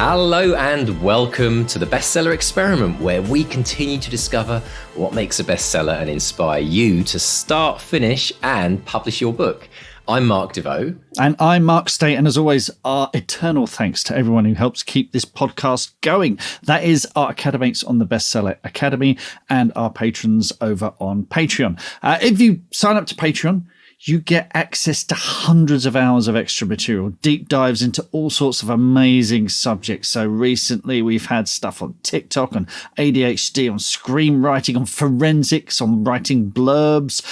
Hello and welcome to the Bestseller Experiment, where we continue to discover what makes a bestseller and inspire you to start, finish, and publish your book. I'm Mark DeVoe. And I'm Mark State. And as always, our eternal thanks to everyone who helps keep this podcast going. That is our academates on the Bestseller Academy and our patrons over on Patreon. If you sign up to Patreon, you get access to hundreds of hours of extra material, deep dives into all sorts of amazing subjects. So recently we've had stuff on TikTok, on ADHD, on screenwriting, on forensics, on writing blurbs,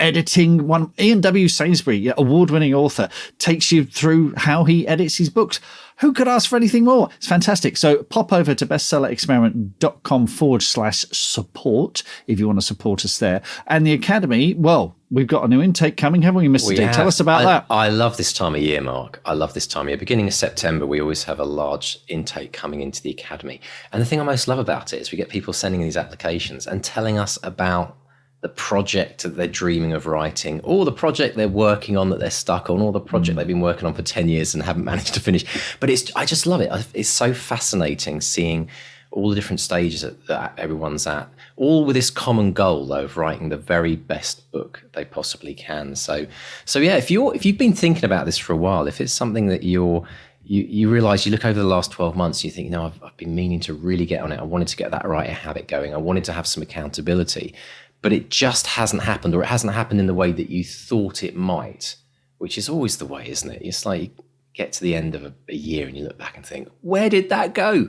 editing. One Ian W. Sainsbury, award-winning author, takes you through how he edits his books. Who could ask for anything more? It's fantastic. So pop over to bestsellerexperiment.com/support if you want to support us there. And the Academy, well, we've got a new intake coming, haven't we, Mr. D? Tell us about that. I love this time of year, Mark. I love this time of year. Beginning of September, we always have a large intake coming into the Academy. And the thing I most love about it is we get people sending these applications and telling us about the project that they're dreaming of writing, or the project they're working on that they're stuck on, or the project they've been working on for 10 years and haven't managed to finish. But I just love it. It's so fascinating seeing all the different stages that everyone's at, all with this common goal, though, of writing the very best book they possibly can. So yeah, if you've been thinking about this for a while, if it's something that you realize, you look over the last 12 months, you think, I've been meaning to really get on it. I wanted to get that writer habit going. I wanted to have some accountability, but it just hasn't happened, or it hasn't happened in the way that you thought it might, which is always the way, isn't it? It's like you get to the end of a year and you look back and think, where did that go?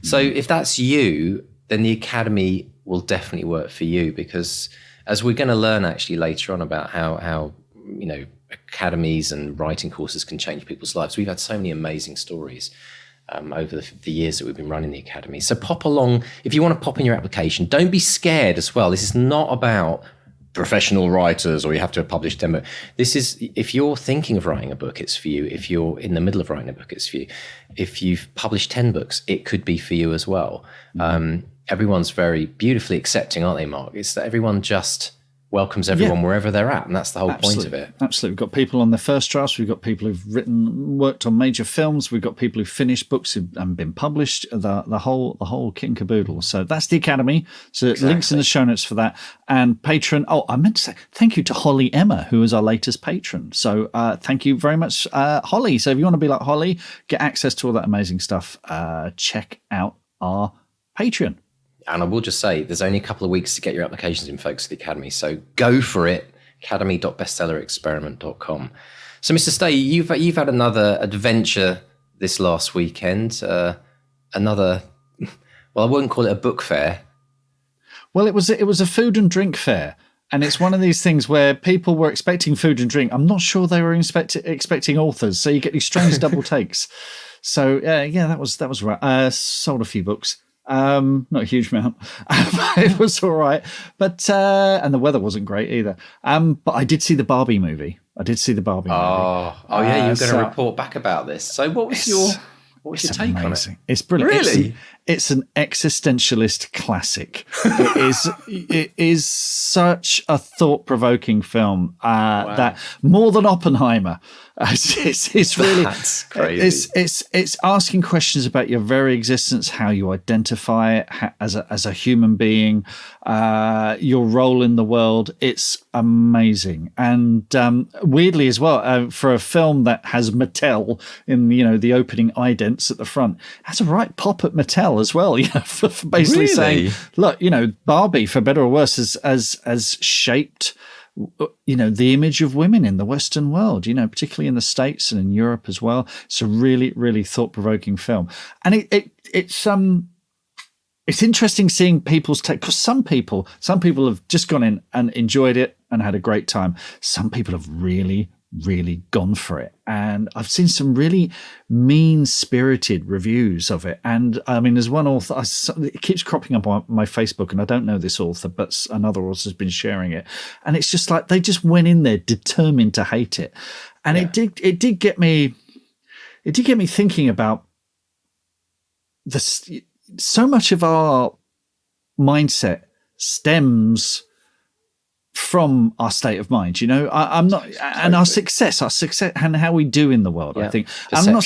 So if that's you, then the Academy will definitely work for you, because as we're going to learn actually later on about how academies and writing courses can change people's lives. We've had so many amazing stories over the years that we've been running the Academy. So pop along. If you want to pop in your application, don't be scared as well. This is not about professional writers or you have to have published 10 books. This is, if you're thinking of writing a book, it's for you. If you're in the middle of writing a book, it's for you. If you've published 10 books, it could be for you as well. Everyone's very beautifully accepting, aren't they, Mark? It's that everyone just welcomes everyone wherever they're at, and that's the whole point of it. Absolutely. We've got people on their first drafts, we've got people who've worked on major films, we've got people who've finished books and been published, the whole kit and caboodle. So that's the Academy. So links in the show notes for that. And patron, I meant to say thank you to Holly Emma, who is our latest patron. So thank you very much, Holly. So if you want to be like Holly, get access to all that amazing stuff, check out our Patreon. And I will just say, there's only a couple of weeks to get your applications in, folks, to the Academy. So go for it, academy.bestsellerexperiment.com. So, Mr. Stay, you've had another adventure this last weekend. I wouldn't call it a book fair. Well, it was a food and drink fair. And it's one of these things where people were expecting food and drink. I'm not sure they were expecting authors. So you get these strange double takes. So, that was right. Sold a few books. Not a huge amount. It was all right, but and the weather wasn't great either. But I did see the Barbie movie. Oh yeah, you were going to report back about this. So what was your take on it? It's brilliant. Really? It's an existentialist classic. It is such a thought-provoking film that more than Oppenheimer. It's really, that's crazy. It's asking questions about your very existence, how you identify as a human being, your role in the world. It's amazing, and weirdly as well, for a film that has Mattel in the opening idents at the front, has a right pop at Mattel as well. For basically saying, look, Barbie, for better or worse, has shaped the image of women in the Western world, particularly in the States and in Europe as well. It's a really, really thought-provoking film. And it's interesting seeing people's take, because some people have just gone in and enjoyed it and had a great time. Some people have really, really gone for it. And I've seen some really mean-spirited reviews of it. And I mean, there's one author, it keeps cropping up on my Facebook, and I don't know this author, but another author has been sharing it. And it's just like, they just went in there determined to hate it. And it did get me thinking about this. So much of our mindset stems from our state of mind. I'm not, and our success and how we do in the world. I think I'm not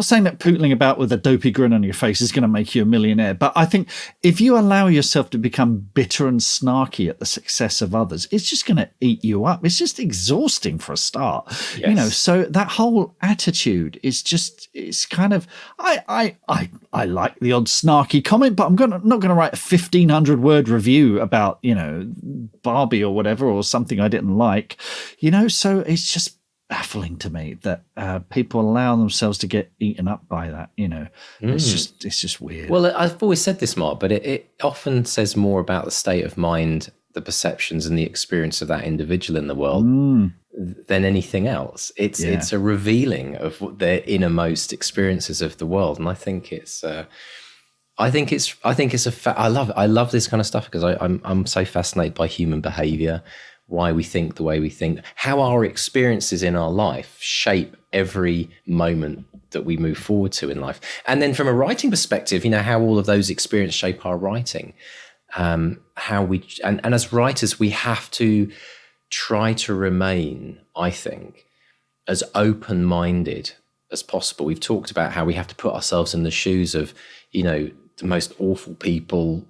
saying that pootling about with a dopey grin on your face is going to make you a millionaire, but I think if you allow yourself to become bitter and snarky at the success of others, it's just going to eat you up. It's just exhausting for a start. Yes. So that whole attitude is just, it's kind of, I like the odd snarky comment, but I'm not going to write a 1,500 word review about, Barbie or whatever, or something I didn't like, so it's just baffling to me that people allow themselves to get eaten up by that. It's just weird. Well, I've always said this, Mark, but it often says more about the state of mind, the perceptions and the experience of that individual in the world than anything else. It's a revealing of their innermost experiences of the world, and I think I love this kind of stuff because I'm so fascinated by human behavior, why we think the way we think, how our experiences in our life shape every moment that we move forward to in life. And then from a writing perspective, how all of those experiences shape our writing. And as writers, we have to try to remain, I think, as open-minded as possible. We've talked about how we have to put ourselves in the shoes of, the most awful people's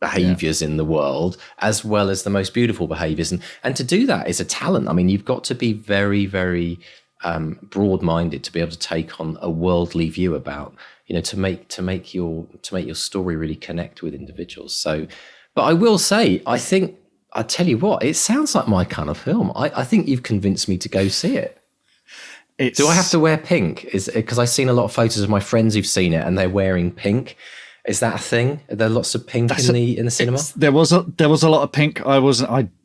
behaviors in the world, as well as the most beautiful behaviors. And to do that is a talent. I mean, you've got to be very, very broad-minded to be able to take on a worldly view about, to make your story really connect with individuals. So, but I will say, I tell you what, it sounds like my kind of film. I think you've convinced me to go see it. Do I have to wear pink? Because I've seen a lot of photos of my friends who've seen it and they're wearing pink. Is that a thing? Are there lots of pink in the cinema? There was a lot of pink. I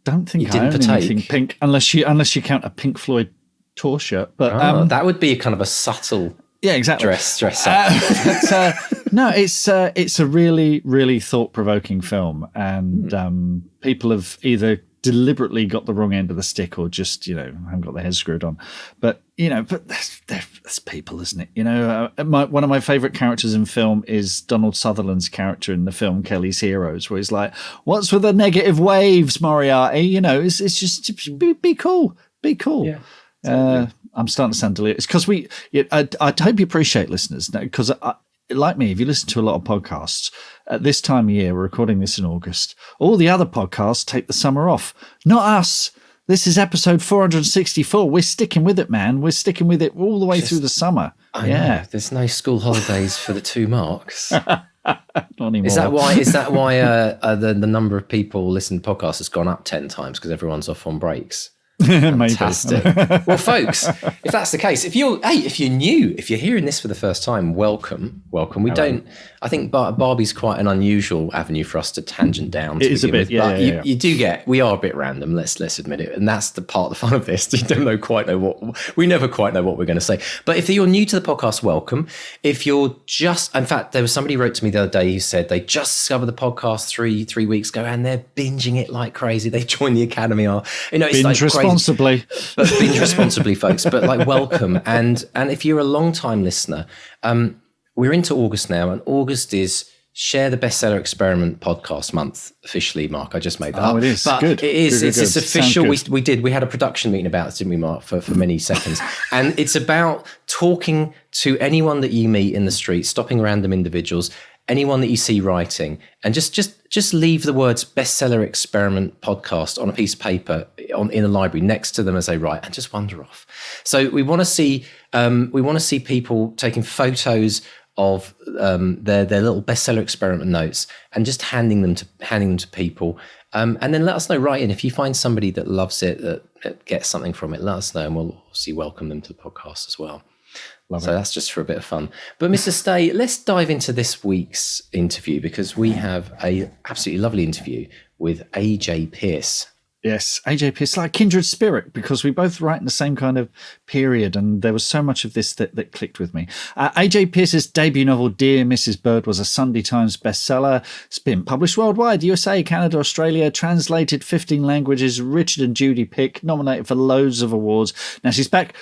don't think I own anything pink unless you count a Pink Floyd tour shirt. But that would be kind of a subtle dress up. No, it's a really, really thought-provoking film, and people have either deliberately got the wrong end of the stick or just haven't got their heads screwed on. But but that's people, isn't it? One of my favorite characters in film is Donald Sutherland's character in the film Kelly's Heroes, where he's like, "What's with the negative waves, Moriarty?" It's just be cool. Yeah. I'm starting to sound delirious because I hope you appreciate listeners, because like me, if you listen to a lot of podcasts at this time of year, we're recording this in August, all the other podcasts take the summer off. Not us. This is episode 464. We're sticking with it, man. We're sticking with it all the way through the summer. I know. There's no school holidays for the two Marks. Not anymore. Is that why the number of people listening to podcasts has gone up 10 times because everyone's off on breaks? Fantastic. Well, folks, if that's the case, if you're new, if you're hearing this for the first time, welcome. I think Barbie's quite an unusual avenue for us to tangent down. It is a bit, you do we are a bit random. Let's admit it, and that's the part of the fun of this. We never quite know what we're going to say. But if you're new to the podcast, welcome. If you're in fact, there was somebody who wrote to me the other day who said they just discovered the podcast three weeks ago and they're binging it like crazy. They joined the academy. It's binge like responsibly, but binge responsibly, folks. But welcome. And if you're a long time listener, we're into August now, and August is Share the Bestseller Experiment podcast month officially, Mark. I just made that up. It is. But good. It is. Good, it's official. We had a production meeting about it, didn't we, Mark, for many seconds. And it's about talking to anyone that you meet in the street, stopping random individuals, anyone that you see writing, and just leave the words Bestseller Experiment podcast on a piece of paper in a library next to them as they write, and just wander off. So we want to see people taking photos of their little bestseller experiment notes and just handing them to people, and then let us know. Right in, if you find somebody that loves it, that gets something from it, let us know, and we'll obviously welcome them to the podcast as well. So that's just for a bit of fun. But Mr. Stay, let's dive into this week's interview, because we have a absolutely lovely interview with AJ Pearce. Yes, AJ Pearce, like kindred spirit, because we both write in the same kind of period, and there was so much of this that clicked with me. AJ Pearce's debut novel, Dear Mrs. Bird, was a Sunday Times bestseller. It's been published worldwide, USA, Canada, Australia, translated 15 languages, Richard and Judy pick, nominated for loads of awards. Now she's back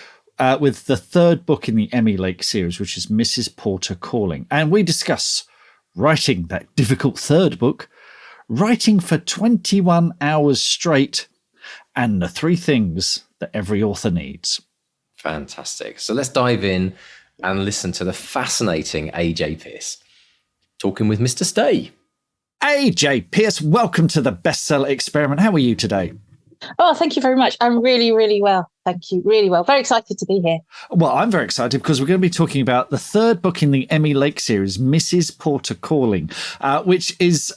with the third book in the Emmy Lake series, which is Mrs. Porter Calling. And we discuss writing that difficult third book, writing for 21 hours straight, and the 3 things that every author needs. Fantastic. So let's dive in and listen to the fascinating AJ Pearce talking with Mr. Stay. AJ Pearce, welcome to the Bestseller Experiment. How are you today? Oh, thank you very much. I'm really, really well. Thank you. Really well. Very excited to be here. Well, I'm very excited because we're going to be talking about the 3rd book in the Emmy Lake series, Mrs. Porter Calling, which is...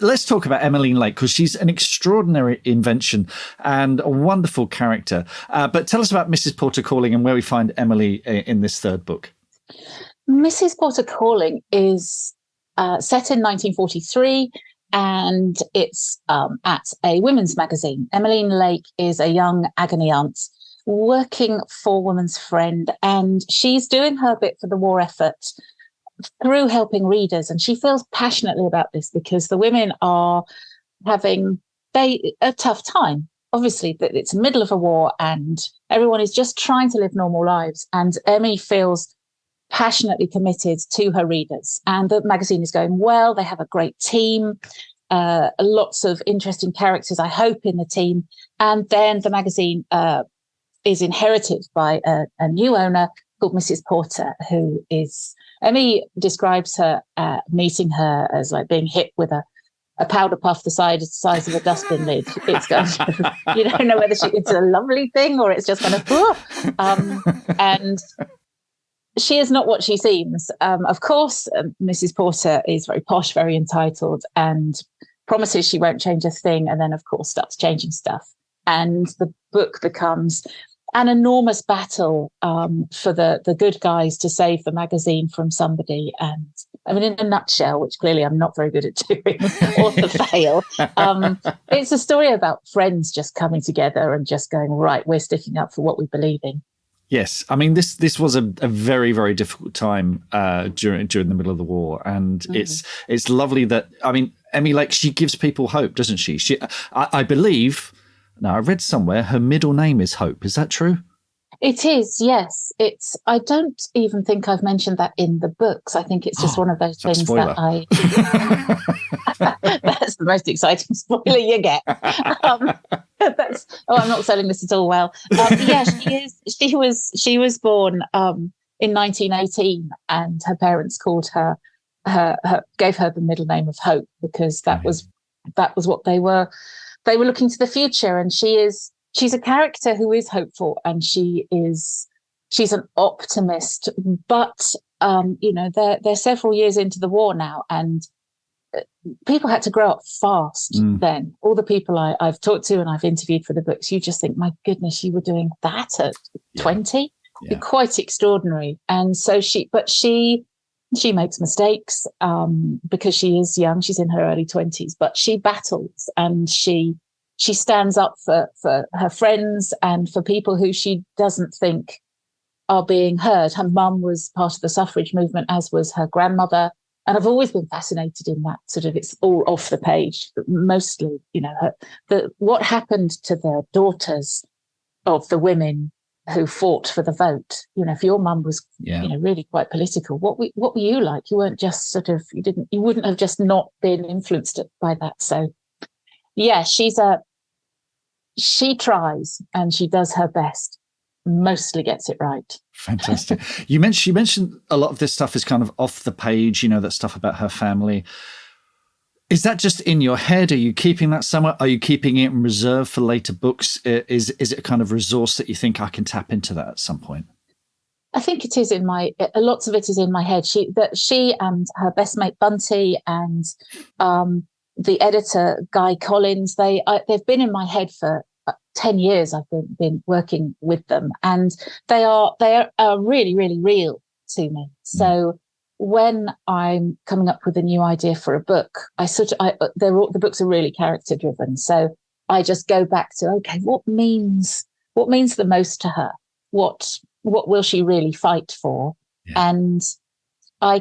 let's talk about Emmy Lake, because she's an extraordinary invention and a wonderful character. But tell us about Mrs. Porter Calling and where we find Emily in this 3rd book. Mrs. Porter Calling is set in 1943, and it's at a women's magazine. Emmy Lake is a young agony aunt working for Woman's Friend, and she's doing her bit for the war effort through helping readers. And she feels passionately about this because the women are having a tough time. Obviously, it's the middle of a war and everyone is just trying to live normal lives. And Emmy feels passionately committed to her readers. And the magazine is going well. They have a great team, lots of interesting characters, I hope, in the team. And then the magazine is inherited by a new owner called Mrs. Porter, who is... Emmy describes her meeting her as like being hit with a powder puff the size of a dustbin lid. It's going to, you don't know whether it's a lovely thing or it's just kind of, and she is not what she seems. Of course, Mrs. Porter is very posh, very entitled, and promises she won't change a thing, and then, of course, starts changing stuff. And the book becomes an enormous battle for the good guys to save the magazine from somebody. And I mean, in a nutshell, which clearly I'm not very good at doing, or to fail, it's a story about friends just coming together and just going, right, we're sticking up for what we believe in. Yes, I mean this was a very, very difficult time during the middle of the war, and it's lovely that, I mean, Emmy Lake, she gives people hope, doesn't she? I believe. Now, I read somewhere her middle name is Hope. Is that true? It is, yes. I don't even think I've mentioned that in the books. I think it's just one of those things that that's the most exciting spoiler you get. I'm not selling this at all well. Yeah, she was born in 1918, and her parents called her gave her the middle name of Hope because that was what they were. They were looking to the future, and she's a character who is hopeful, and she's an optimist. But they're several years into the war now, and people had to grow up fast then. All the people I've talked to and I've interviewed for the books, you just think, my goodness, you were doing that at 20? Yeah. You're quite extraordinary. And so she makes mistakes because she is young. She's in her early 20s, but she battles, and she stands up for her friends and for people who she doesn't think are being heard. Her mum was part of the suffrage movement, as was her grandmother. And I've always been fascinated in that sort of, it's all off the page, but mostly, what happened to the daughters of the women who fought for the vote. If your mum was, really quite political, what were you like? You weren't just sort of, you wouldn't have just not been influenced by that. So yeah, she tries and she does her best, mostly gets it right. Fantastic. You mentioned a lot of this stuff is kind of off the page, that stuff about her family. Is that just in your head? Are you keeping that somewhere? Are you keeping it in reserve for later books? Is it a kind of resource that you think I can tap into that at some point? I think it is lots of it is in my head. She and her best mate Bunty and the editor Guy Collins, they've been in my head for 10 years. I've been working with them, and they are really, really real to me. So when I'm coming up with a new idea for a book, the books are really character driven. So I just go back to, okay, what means the most to her? What will she really fight for? Yeah. And my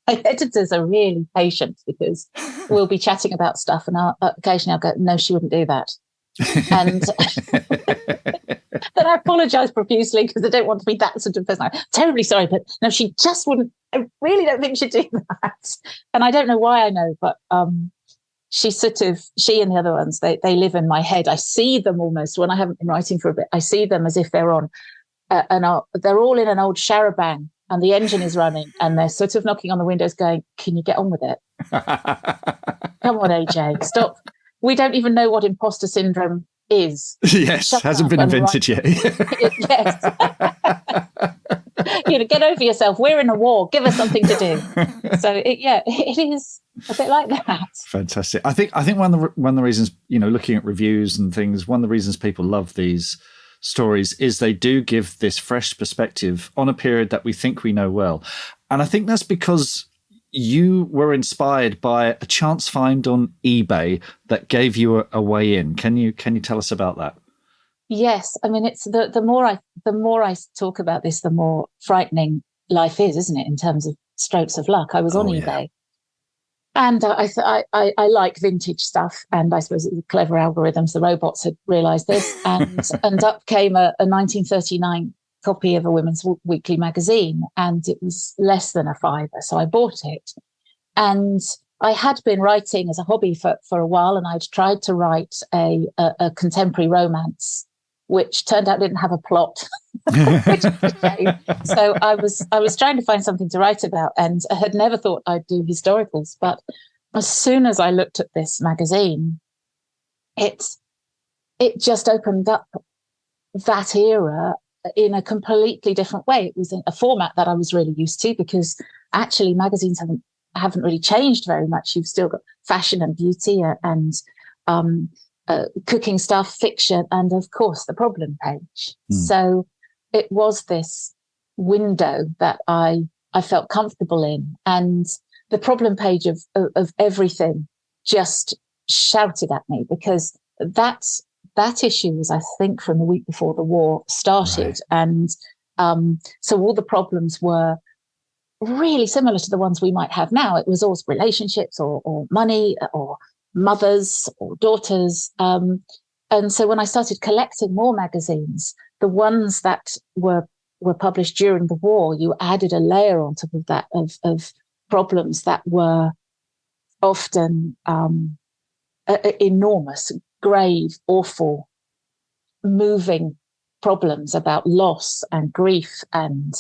editors are really patient because we'll be chatting about stuff and occasionally I'll go, no, she wouldn't do that. And then And I apologise profusely because I don't want to be that sort of person. I'm terribly sorry, but no, she just wouldn't. I really don't think she'd do that. And I don't know why I know, but she and the other ones, they live in my head. I see them almost when I haven't been writing for a bit. I see them as if they're on they're all in an old charabanc and the engine is running and they're sort of knocking on the windows going, can you get on with it? Come on, AJ, stop. We don't even know what imposter syndrome is. Yes, hasn't been invented yet. Yes. Get over yourself. We're in a war. Give us something to do. So it is a bit like that. Fantastic. I think one of the reasons, looking at reviews and things, one of the reasons people love these stories is they do give this fresh perspective on a period that we think we know well. And I think that's because you were inspired by a chance find on eBay that gave you a way in. Can you tell us about that? Yes, I mean, it's the more I talk about this, the more frightening life is, isn't it? In terms of strokes of luck, I was on eBay, and I like vintage stuff, and I suppose it was clever algorithms. The robots had realised this, and up came a 1939 copy of a women's weekly magazine, and it was less than a £5, so I bought it, and I had been writing as a hobby for a while, and I'd tried to write a contemporary romance, which turned out didn't have a plot, which is a shame. So I was trying to find something to write about, and I had never thought I'd do historicals. But as soon as I looked at this magazine, it just opened up that era in a completely different way. It was in a format that I was really used to, because actually magazines haven't really changed very much. You've still got fashion and beauty and cooking stuff, fiction, and of course the problem page. So it was this window that I felt comfortable in, and the problem page of everything just shouted at me, because that issue was, I think, from the week before the war started, right. And so all the problems were really similar to the ones we might have now. It was all relationships or money or mothers or daughters. And so when I started collecting more magazines, the ones that were published during the war, you added a layer on top of that of problems that were often enormous, grave, awful, moving problems about loss and grief and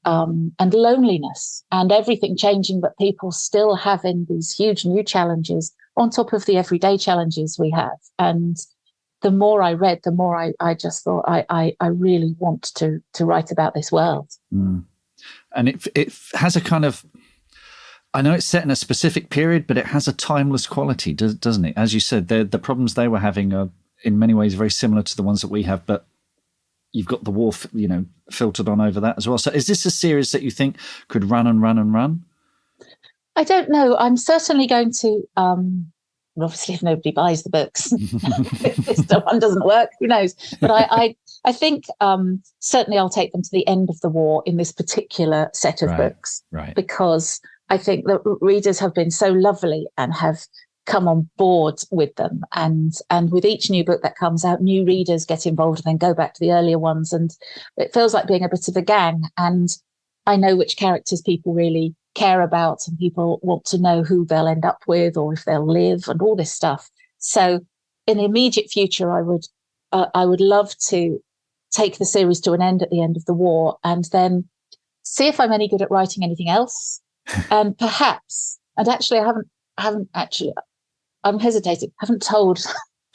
loneliness and everything changing, but people still having these huge new challenges on top of the everyday challenges we have. And the more I read, the more I just thought I really want to write about this world. And it has a kind of, I know it's set in a specific period, but it has a timeless quality, doesn't it? As you said, the problems they were having are in many ways very similar to the ones that we have, but you've got the war, filtered on over that as well. So is this a series that you think could run and run and run? I don't know. I'm certainly going to, obviously if nobody buys the books, if this one doesn't work, who knows? But I think certainly I'll take them to the end of the war in this particular set of books, because I think that readers have been so lovely and have come on board with them. And with each new book that comes out, new readers get involved and then go back to the earlier ones. And it feels like being a bit of a gang. And I know which characters people really care about, and people want to know who they'll end up with or if they'll live and all this stuff. So in the immediate future, I would love to take the series to an end at the end of the war and then see if I'm any good at writing anything else. And perhaps, and actually I'm hesitating, I haven't told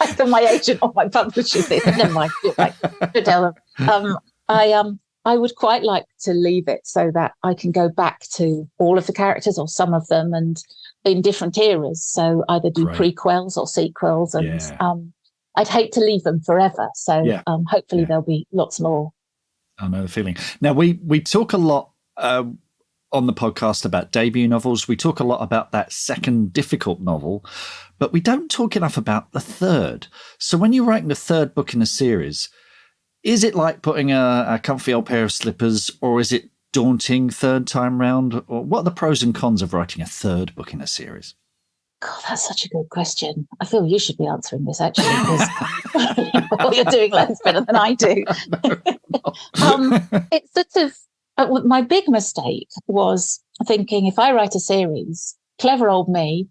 either my agent or my publisher this. Never mind, I should tell them. I would quite like to leave it so that I can go back to all of the characters or some of them and in different eras. So either do prequels or sequels. And I'd hate to leave them forever. So hopefully there'll be lots more. I know the feeling. Now, we talk a lot on the podcast about debut novels. We talk a lot about that second difficult novel, but we don't talk enough about the third. So when you're writing the third book in a series, is it like putting a comfy old pair of slippers, or is it daunting third time round? Or what are the pros and cons of writing a third book in a series? God, that's such a good question. I feel you should be answering this actually, because you're doing loads better than I do. It's sort of my big mistake was thinking, if I write a series, clever old me,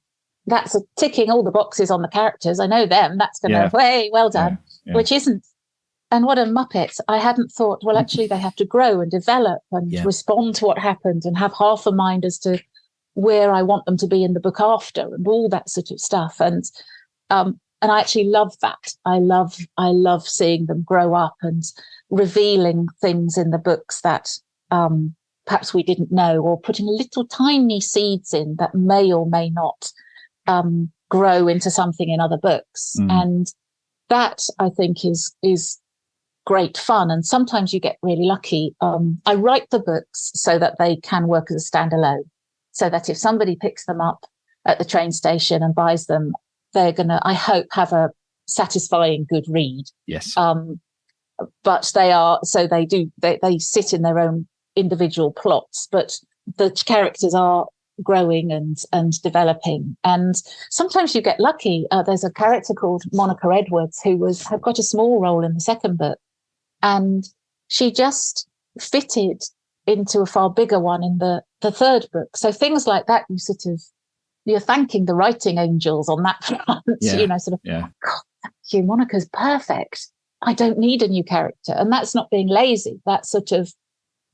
that's ticking all the boxes on the characters. I know them. That's going to, hey, well done, which isn't. And what a muppet. I hadn't thought, well, actually, they have to grow and develop and respond to what happened and have half a mind as to where I want them to be in the book after and all that sort of stuff. And I actually love that. I love seeing them grow up and revealing things in the books that perhaps we didn't know, or putting little tiny seeds in that may or may not grow into something in other books. And that, I think, is great fun. And sometimes you get really lucky. I write the books so that they can work as a standalone, so that if somebody picks them up at the train station and buys them, they're going to, I hope, have a satisfying, good read. Yes. But they sit in their own individual plots, but the characters are growing and developing. And sometimes you get lucky. There's a character called Monica Edwards who had got a small role in the second book, and she just fitted into a far bigger one in the third book. So things like that, you're thanking the writing angels on that front. God, thank you, Monica's perfect. I don't need a new character. And that's not being lazy. That's sort of,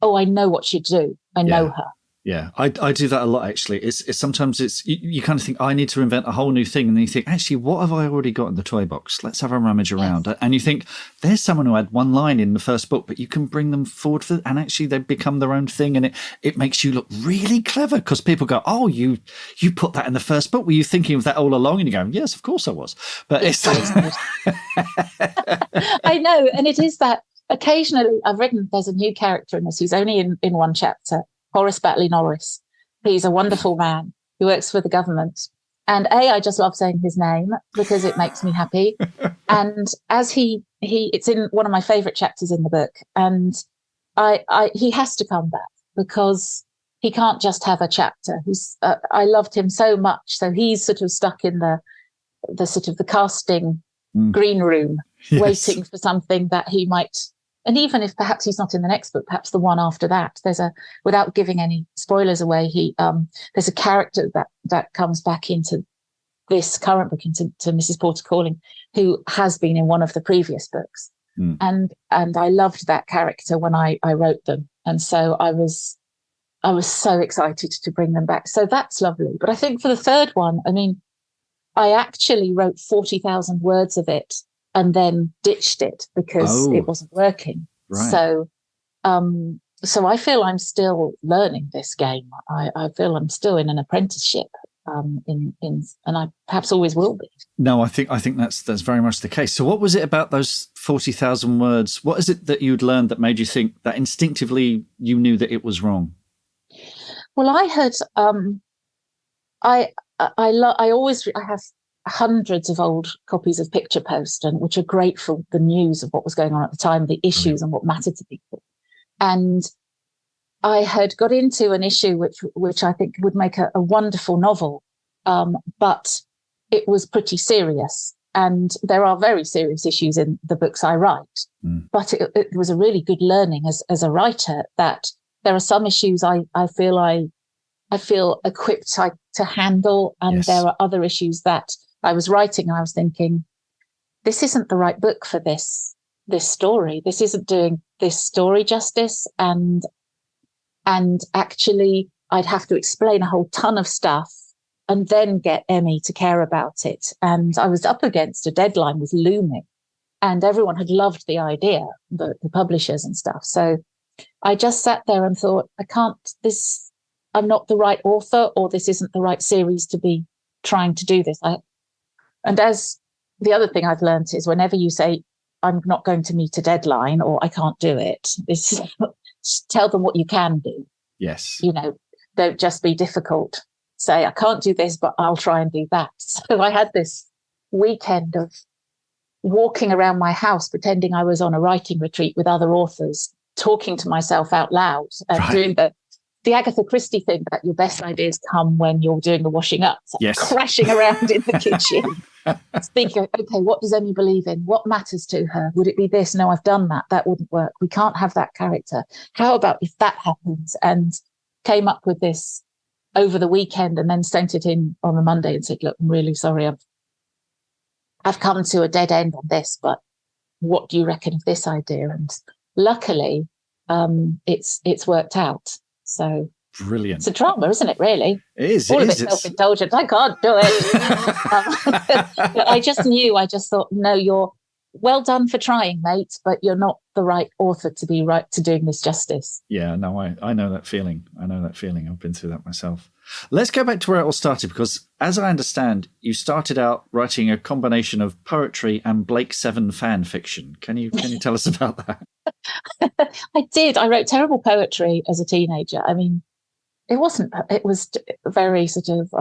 I know what she'd do. I know her. Yeah, I do that a lot, actually. It's sometimes you kind of think, I need to invent a whole new thing. And then you think, actually, what have I already got in the toy box? Let's have a rummage around. Yes. And you think, there's someone who had one line in the first book, but you can bring them forward and actually they become their own thing. And it makes you look really clever, because people go, oh, you put that in the first book. Were you thinking of that all along? And you go, yes, of course I was. But it's I know. And it is that occasionally there's a new character in this who's only in one chapter. Horace Batley Norris. He's a wonderful man who works for the government. And I just love saying his name because it makes me happy. And as it's in one of my favorite chapters in the book. And he has to come back because he can't just have a chapter. I loved him so much. So he's sort of stuck in the sort of the casting green room, waiting for something that he might. And even if perhaps he's not in the next book, perhaps the one after that, without giving any spoilers away, there's a character that comes back into this current book, into Mrs. Porter Calling, who has been in one of the previous books. And I loved that character when I wrote them. And so I was so excited to bring them back. So that's lovely. But I think for the third one, I mean, I actually wrote 40,000 words of it and then ditched it because it wasn't working. Right. So I feel I'm still learning this game. I feel I'm still in an apprenticeship, and I perhaps always will be. No, I think that's very much the case. So what was it about those 40,000 words? What is it that you'd learned that made you think that instinctively you knew that it was wrong? Well, I had I have hundreds of old copies of Picture Post, and which are great for the news of what was going on at the time, the issues and what mattered to people. And I had got into an issue which I think would make a wonderful novel, but it was pretty serious. And there are very serious issues in the books I write, but it was a really good learning as a writer that there are some issues I feel equipped to handle, and there are other issues that I was writing and I was thinking, this isn't the right book for this story. This isn't doing this story justice. And actually I'd have to explain a whole ton of stuff and then get Emmy to care about it. And I was up against a deadline was looming, and everyone had loved the idea, the publishers and stuff. So I just sat there and thought, I'm not the right author, or this isn't the right series to be trying to do this. And as the other thing I've learned is, whenever you say, I'm not going to meet a deadline or I can't do it, tell them what you can do. Yes. Don't just be difficult. Say, I can't do this, but I'll try and do that. So I had this weekend of walking around my house, pretending I was on a writing retreat with other authors, talking to myself out loud and doing the the Agatha Christie thing that your best ideas come when you're doing the washing up, crashing around in the kitchen. Thinking, okay, what does Emmy believe in? What matters to her? Would it be this? No, I've done that. That wouldn't work. We can't have that character. How about if that happens? And came up with this over the weekend and then sent it in on the Monday and said, look, I'm really sorry. I've come to a dead end on this, but what do you reckon of this idea? And luckily, it's worked out. So brilliant. It's a drama, isn't it, really? It is. All of it self-indulgent. I can't do it. But I just thought, no, you're well done for trying, mate, but you're not the right author to be right to doing this justice. Yeah, no, I know that feeling. I've been through that myself. Let's go back to where it all started, because as I understand, you started out writing a combination of poetry and Blake Seven fan fiction. Can you tell us about that? I did. I wrote terrible poetry as a teenager. I mean, it was very sort of,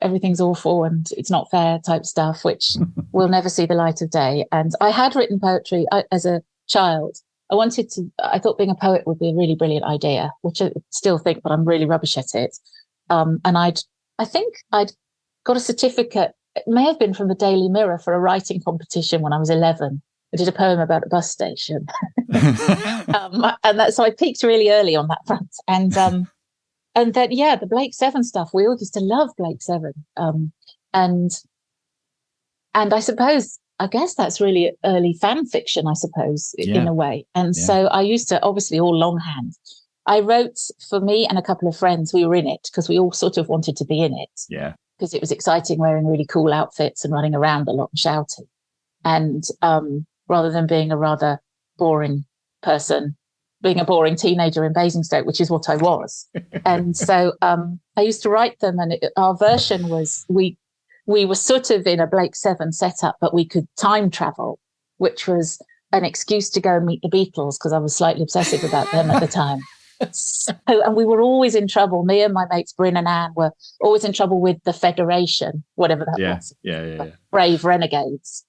everything's awful and it's not fair type stuff, which will never see the light of day. And I had written poetry as a child. I thought being a poet would be a really brilliant idea, which I still think, but I'm really rubbish at it. And I think I'd got a certificate. It may have been from the Daily Mirror for a writing competition when I was 11. I did a poem about a bus station. So I peaked really early on that front. And then, the Blake Seven stuff, we all used to love Blake Seven. And I guess that's really early fan fiction, I suppose, in a way. And so I used to, obviously, all longhand. I wrote for me and a couple of friends. We were in it because we all sort of wanted to be in it. Yeah. Because it was exciting wearing really cool outfits and running around a lot and shouting. And rather than being a rather boring person, being a boring teenager in Basingstoke, which is what I was. And so I used to write them, and our version was we were sort of in a Blake Seven setup, but we could time travel, which was an excuse to go and meet the Beatles because I was slightly obsessive about them at the time. And we were always in trouble. Me and my mates Bryn and Anne were always in trouble with the Federation, whatever that was. Yeah. Brave renegades,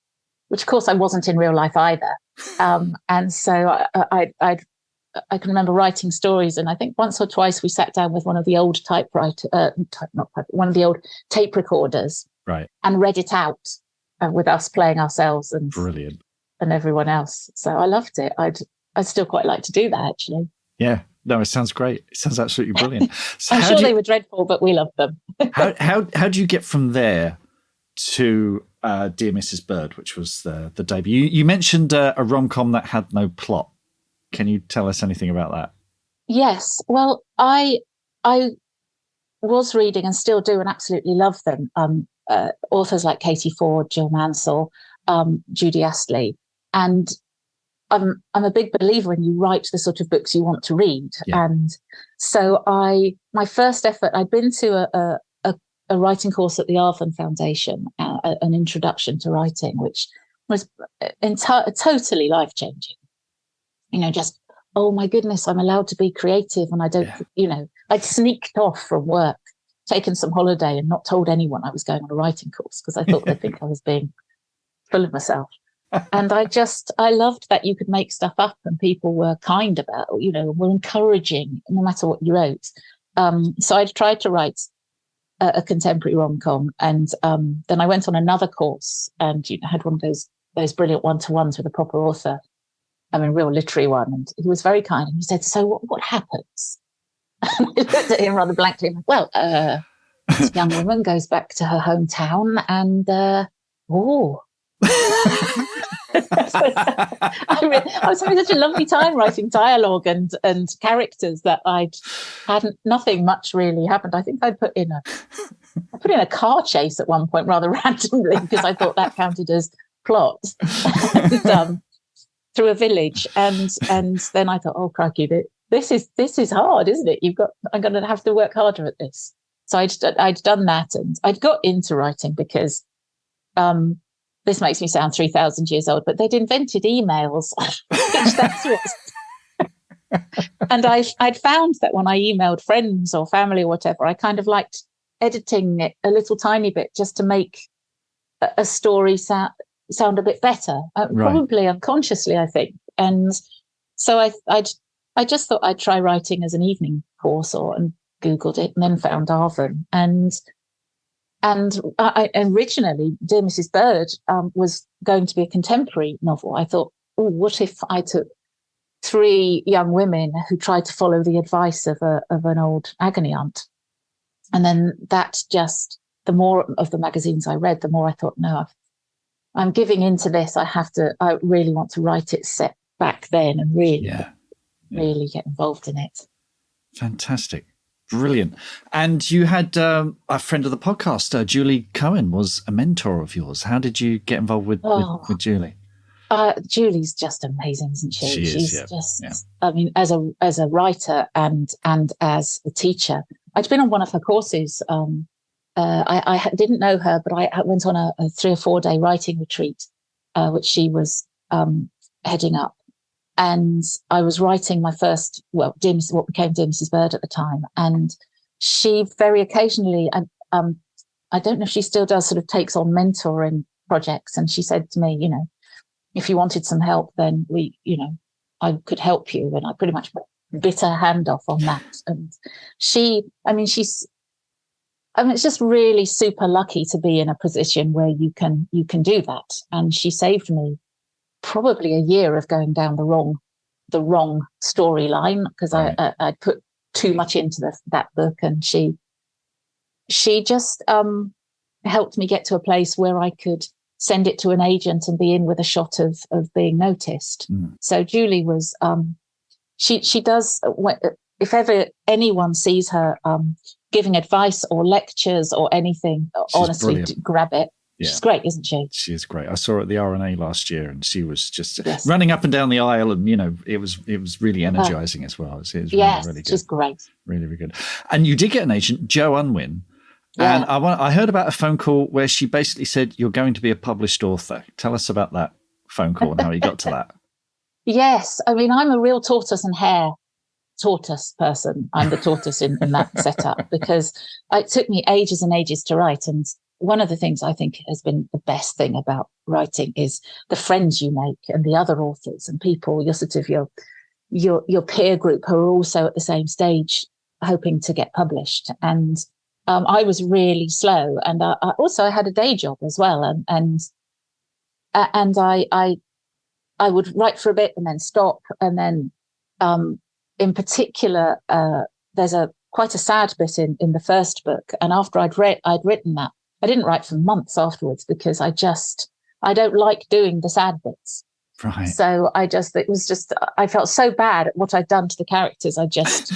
which of course I wasn't in real life either. And so I can remember writing stories, and I think once or twice we sat down with one of the old one of the old tape recorders, right, and read it out with us playing ourselves and brilliant and everyone else. So I loved it. I'd still quite like to do that, actually. Yeah, no, it sounds great. It sounds absolutely brilliant. So I'm sure they were dreadful, but we loved them. how do you get from there to Dear Mrs. Bird, which was the debut? You mentioned a rom-com that had no plot. Can you tell us anything about that? Yes. Well, I was reading and still do and absolutely love them. Authors like Katie Ford, Jill Mansell, Judy Astley. And I'm a big believer when you write the sort of books you want to read. Yeah. And so my first effort, I'd been to a writing course at the Arvin Foundation, an introduction to writing, which was totally life-changing. Just, oh my goodness, I'm allowed to be creative, and I don't, I'd sneaked off from work, taken some holiday and not told anyone I was going on a writing course because I thought they'd think I was being full of myself. And I loved that you could make stuff up and people were kind about, were encouraging no matter what you wrote. So I tried to write a contemporary rom-com, and then I went on another course and had one of those brilliant one-to-ones with a proper author. I mean, real literary one. And he was very kind. And he said, so what happens? And I looked at him rather blankly. And went, well, this young woman goes back to her hometown and, I was having such a lovely time writing dialogue and characters that nothing much really happened. I think I put in a car chase at one point rather randomly because I thought that counted as plot. And, through a village, and then I thought, oh crikey, this is hard, isn't it? I'm going to have to work harder at this. So I'd done that, and I'd got into writing because this makes me sound 3,000 years old, but they'd invented emails, which that's what. And I'd found that when I emailed friends or family or whatever, I kind of liked editing it a little tiny bit just to make a story sound a bit better, right. Probably unconsciously, I think. And so I'd I just thought I'd try writing as an evening course, and Googled it, and then found Arvin. And I originally, Dear Mrs. Bird was going to be a contemporary novel. I thought, oh, what if I took 3 young women who tried to follow the advice of an old agony aunt? And then the more of the magazines I read, the more I thought, no, I'm giving into this. I really want to write it set back then and really get involved in it. Fantastic. Brilliant. And you had a friend of the podcast, Julie Cohen, was a mentor of yours. How did you get involved with Julie? Julie's just amazing, isn't she? She's just, I mean, as a writer and as a teacher. I'd been on one of her courses. I didn't know her, but I went on a 3 or 4 day writing retreat, which she was heading up. And I was writing my first, what became Dear Mrs. Bird at the time. And she very occasionally, I don't know if she still does, sort of takes on mentoring projects. And she said to me, if you wanted some help, then I could help you. And I pretty much bit her hand off on that. And it's just really super lucky to be in a position where you can do that. And she saved me probably a year of going down the wrong storyline, because right. I put too much into that book, and she just helped me get to a place where I could send it to an agent and be in with a shot of being noticed. So Julie was she does, if ever anyone sees her giving advice or lectures or anything, honestly, grab it. Yeah. She's great, isn't she? She is great. I saw her at the RNA last year, and she was just running up and down the aisle, and it was really energizing as well. It was really good. She's great. Really, really good. And you did get an agent, Jo Unwin. Yeah. And I heard about a phone call where she basically said, "You're going to be a published author." Tell us about that phone call and how you got to that. Yes, I mean, I'm a real tortoise and hare tortoise person. I'm the tortoise in that setup, because it took me ages and ages to write. And one of the things I think has been the best thing about writing is the friends you make and the other authors and people, your sort of your peer group who are also at the same stage hoping to get published. And I was really slow, and I had a day job as well, and I would write for a bit and then stop, and then in particular there's quite a sad bit in the first book, and after I'd written that, I didn't write for months afterwards, because I don't like doing the sad bits. Right. So I felt so bad at what I'd done to the characters. I just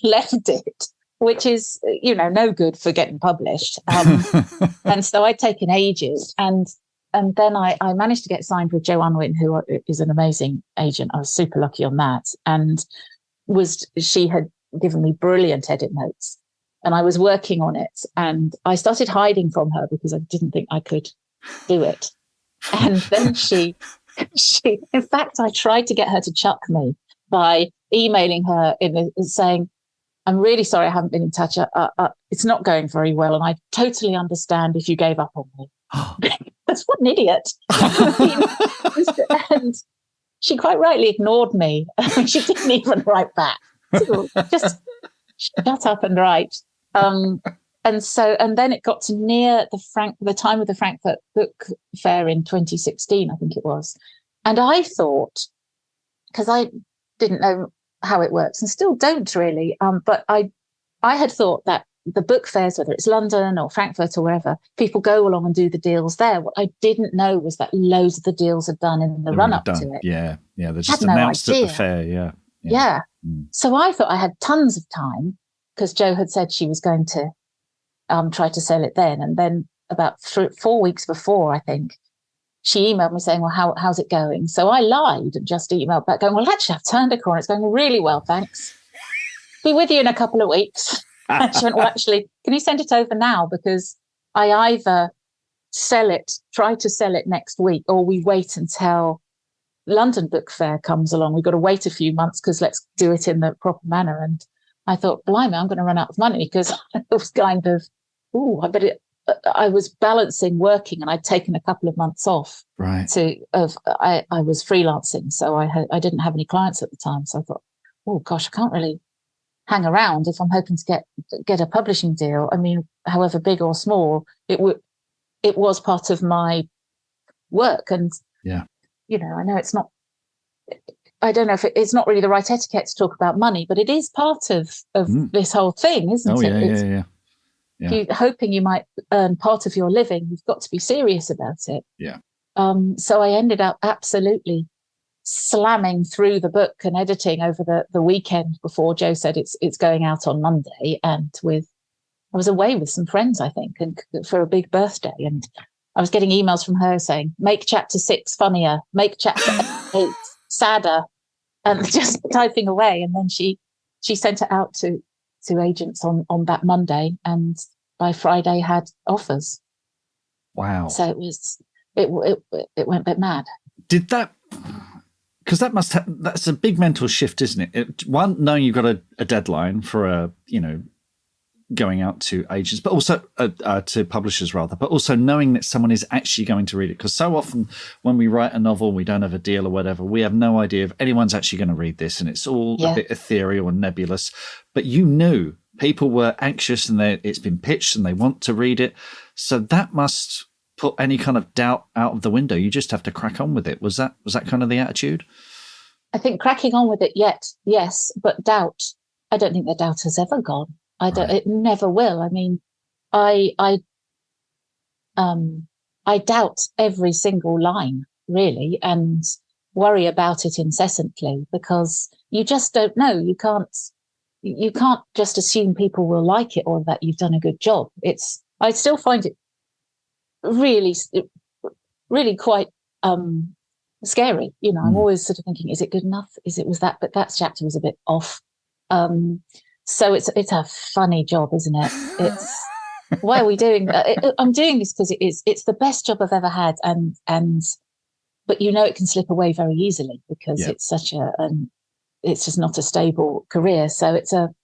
left it, which is, no good for getting published. And so I'd taken ages. And then I managed to get signed with Jo Unwin, who is an amazing agent. I was super lucky on that. And she had given me brilliant edit notes. And I was working on it, and I started hiding from her because I didn't think I could do it. And then she, in fact, I tried to get her to chuck me by emailing her saying, "I'm really sorry I haven't been in touch. It's not going very well, and I totally understand if you gave up on me." That's what an idiot. And she quite rightly ignored me. She didn't even write back. So just shut up and write. And then it got to near the time of the Frankfurt Book Fair in 2016, I think it was. And I thought, because I didn't know how it works and still don't really, but I had thought that the book fairs, whether it's London or Frankfurt or wherever, people go along and do the deals there. What I didn't know was that loads of the deals are done in the run up to it. Yeah. They're just announced at the fair. Yeah. So I thought I had tons of time, because Jo had said she was going to try to sell it then. And then about 4 weeks before, I think, she emailed me saying, "Well, how's it going?" So I lied and just emailed back going, "Well, actually, I've turned a corner. It's going really well, thanks. Be with you in a couple of weeks." And she went, "Well, actually, can you send it over now? Because I either try to sell it next week, or we wait until London Book Fair comes along. We've got to wait a few months, because let's do it in the proper manner." And I thought, blimey, I'm going to run out of money, because I was kind of, I was balancing working, and I'd taken a couple of months off. Right. I was freelancing, so I didn't have any clients at the time. So I thought, oh gosh, I can't really hang around if I'm hoping to get a publishing deal. I mean, however big or small, it was part of my work. And, I know it's not, I don't know if it's not really the right etiquette to talk about money, but it is part of this whole thing, isn't it? Yeah. If you're hoping you might earn part of your living, you've got to be serious about it. Yeah. So I ended up absolutely slamming through the book and editing over the weekend before Joe said it's going out on Monday. And I was away with some friends, I think, and for a big birthday. And I was getting emails from her saying, make chapter 6 funnier, make chapter 8 sadder, and just typing away. And then she sent it out to agents on that Monday, and by Friday had offers. Wow. So it went a bit mad. Did that, because that's a big mental shift, isn't it? One, knowing you've got a deadline for going out to agents, but also to publishers rather, but also knowing that someone is actually going to read it. Because so often when we write a novel, we don't have a deal or whatever, we have no idea if anyone's actually going to read this, and it's all a bit ethereal and nebulous. But you knew people were anxious and it's been pitched and they want to read it. So that must put any kind of doubt out of the window. You just have to crack on with it. Was that kind of the attitude? I think cracking on with it yes, but doubt, I don't think the doubt has ever gone. It never will. I mean, I doubt every single line, really, and worry about it incessantly, because you just don't know. You can't just assume people will like it or that you've done a good job. I still find it really, really quite scary. I'm always sort of thinking, is it good enough? But that chapter was a bit off. So it's a funny job, isn't it? It's why are we doing? I'm doing this because it's the best job I've ever had, but it can slip away very easily because it's such it's just not a stable career. So it's a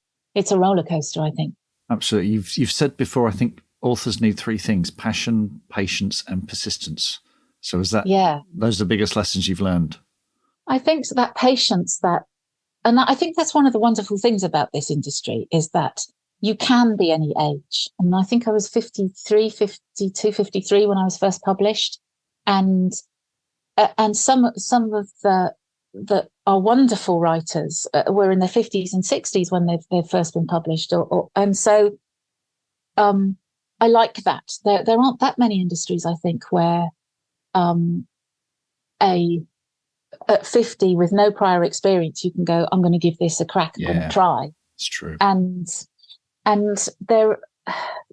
roller coaster, I think. Absolutely. You've said before, I think authors need 3 things: passion, patience, and persistence. So is that those are the biggest lessons you've learned? I think so, that patience, and I think that's one of the wonderful things about this industry, is that you can be any age. And I think I was 53, 52, 53 when I was first published. And some of the are wonderful writers were in their 50s and 60s when they've first been published. And so I like that. There aren't that many industries, I think, where at 50 with no prior experience, you can go, I'm going to give this a crack. I'm going to try. It's true. And there,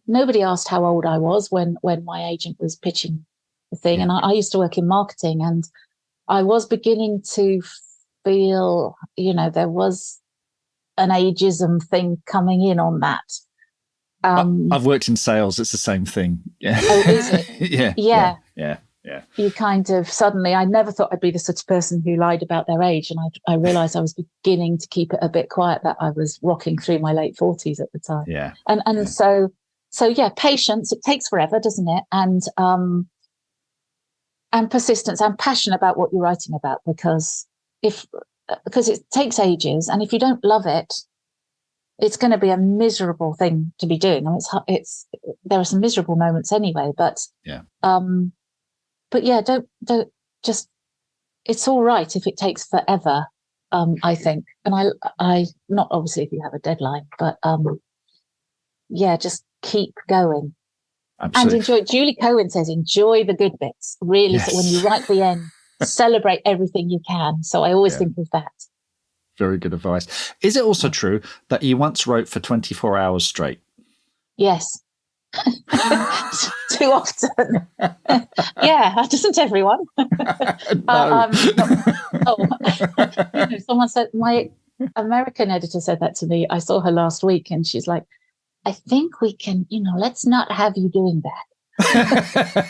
nobody asked how old I was when my agent was pitching the thing. And I used to work in marketing, and I was beginning to feel, there was an ageism thing coming in on that. I've worked in sales. It's the same thing. Yeah. Oh, is it? Yeah. You kind of suddenly, I never thought I'd be the sort of person who lied about their age. And I realized I was beginning to keep it a bit quiet, that I was rocking through my late 40s at the time. Yeah. So patience, it takes forever, doesn't it? And persistence and passion about what you're writing about, because it takes ages. And if you don't love it, it's going to be a miserable thing to be doing. I mean, there are some miserable moments anyway, but don't just, it's all right if it takes forever, I think. And I not obviously if you have a deadline, but just keep going. Absolutely. And enjoy. Julie Cohen says, enjoy the good bits. Really, yes. So when you write the end, celebrate everything you can. So I always think of that. Very good advice. Is it also true that you once wrote for 24 hours straight? Yes. Too often. Doesn't everyone? No. Someone said, my American editor said that to me. I saw her last week, and she's like, I think we can, let's not have you doing that.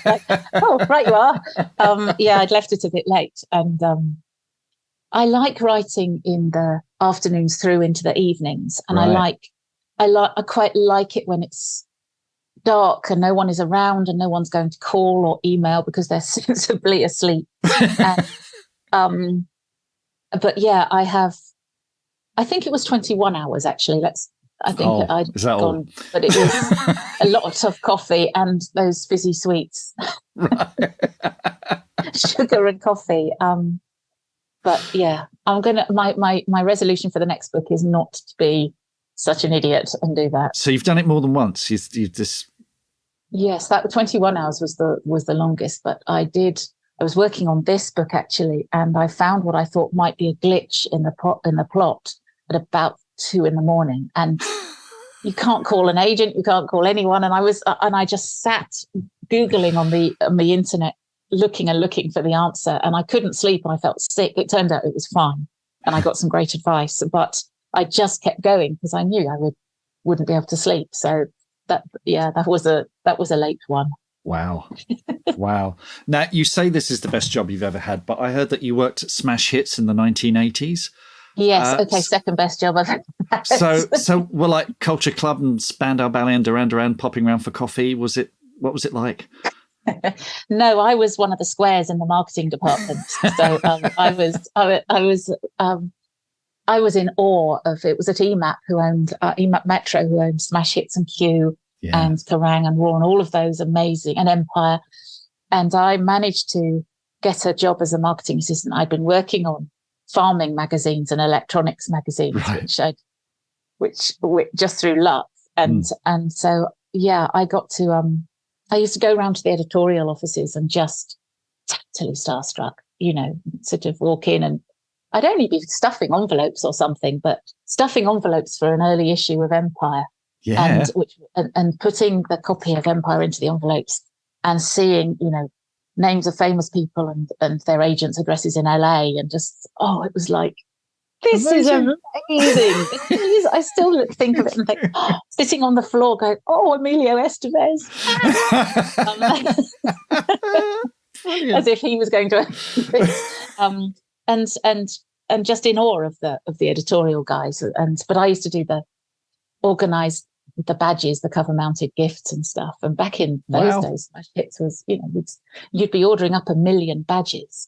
Like, oh, right you are. I'd left it a bit late, and I like writing in the afternoons through into the evenings, and right. I quite like it when it's dark and no one is around and no one's going to call or email because they're sensibly asleep. But I have I think it was 21 hours actually. I think I'd is that gone, all? but it was a lot of coffee and those fizzy sweets, sugar and coffee. But yeah, I'm gonna. My resolution for the next book is not to be such an idiot and do that. So you've done it more than once. You've just. Yes, that 21 hours was the longest, but I was working on this book actually, and I found what I thought might be a glitch in the plot at about 2 a.m. And you can't call an agent, you can't call anyone. And I just sat Googling on the internet, looking for the answer, and I couldn't sleep and I felt sick. It turned out it was fine, and I got some great advice, but I just kept going because I knew I wouldn't be able to sleep. So that was a late one. Wow. Wow. Now, you say this is the best job you've ever had, but I heard that you worked at Smash Hits in the 1980s. Yes. Okay. Second best job I've ever had. So were like Culture Club and Spandau Ballet and Duran Duran popping around for coffee? What was it like? No, I was one of the squares in the marketing department. So I was in awe of it. Was at EMAP who owned EMAP Metro, who owned Smash Hits and Q and Kerrang and Raw and all of those amazing, and Empire. And I managed to get a job as a marketing assistant. I'd been working on farming magazines and electronics magazines, right. which just through luck. And so I got to I used to go around to the editorial offices and just totally starstruck, sort of walk in, and I'd only be stuffing envelopes or something, but stuffing envelopes for an early issue of Empire, and putting the copy of Empire into the envelopes and seeing, names of famous people and their agents' addresses in LA, and just, it was like, this is amazing. I still think of it and think, sitting on the floor going, Emilio Estevez. As if he was going to and just in awe of the editorial guys. But I used to organize the badges, the cover mounted gifts and stuff. And back in those days, Smash Hits was, you'd be ordering up 1 million badges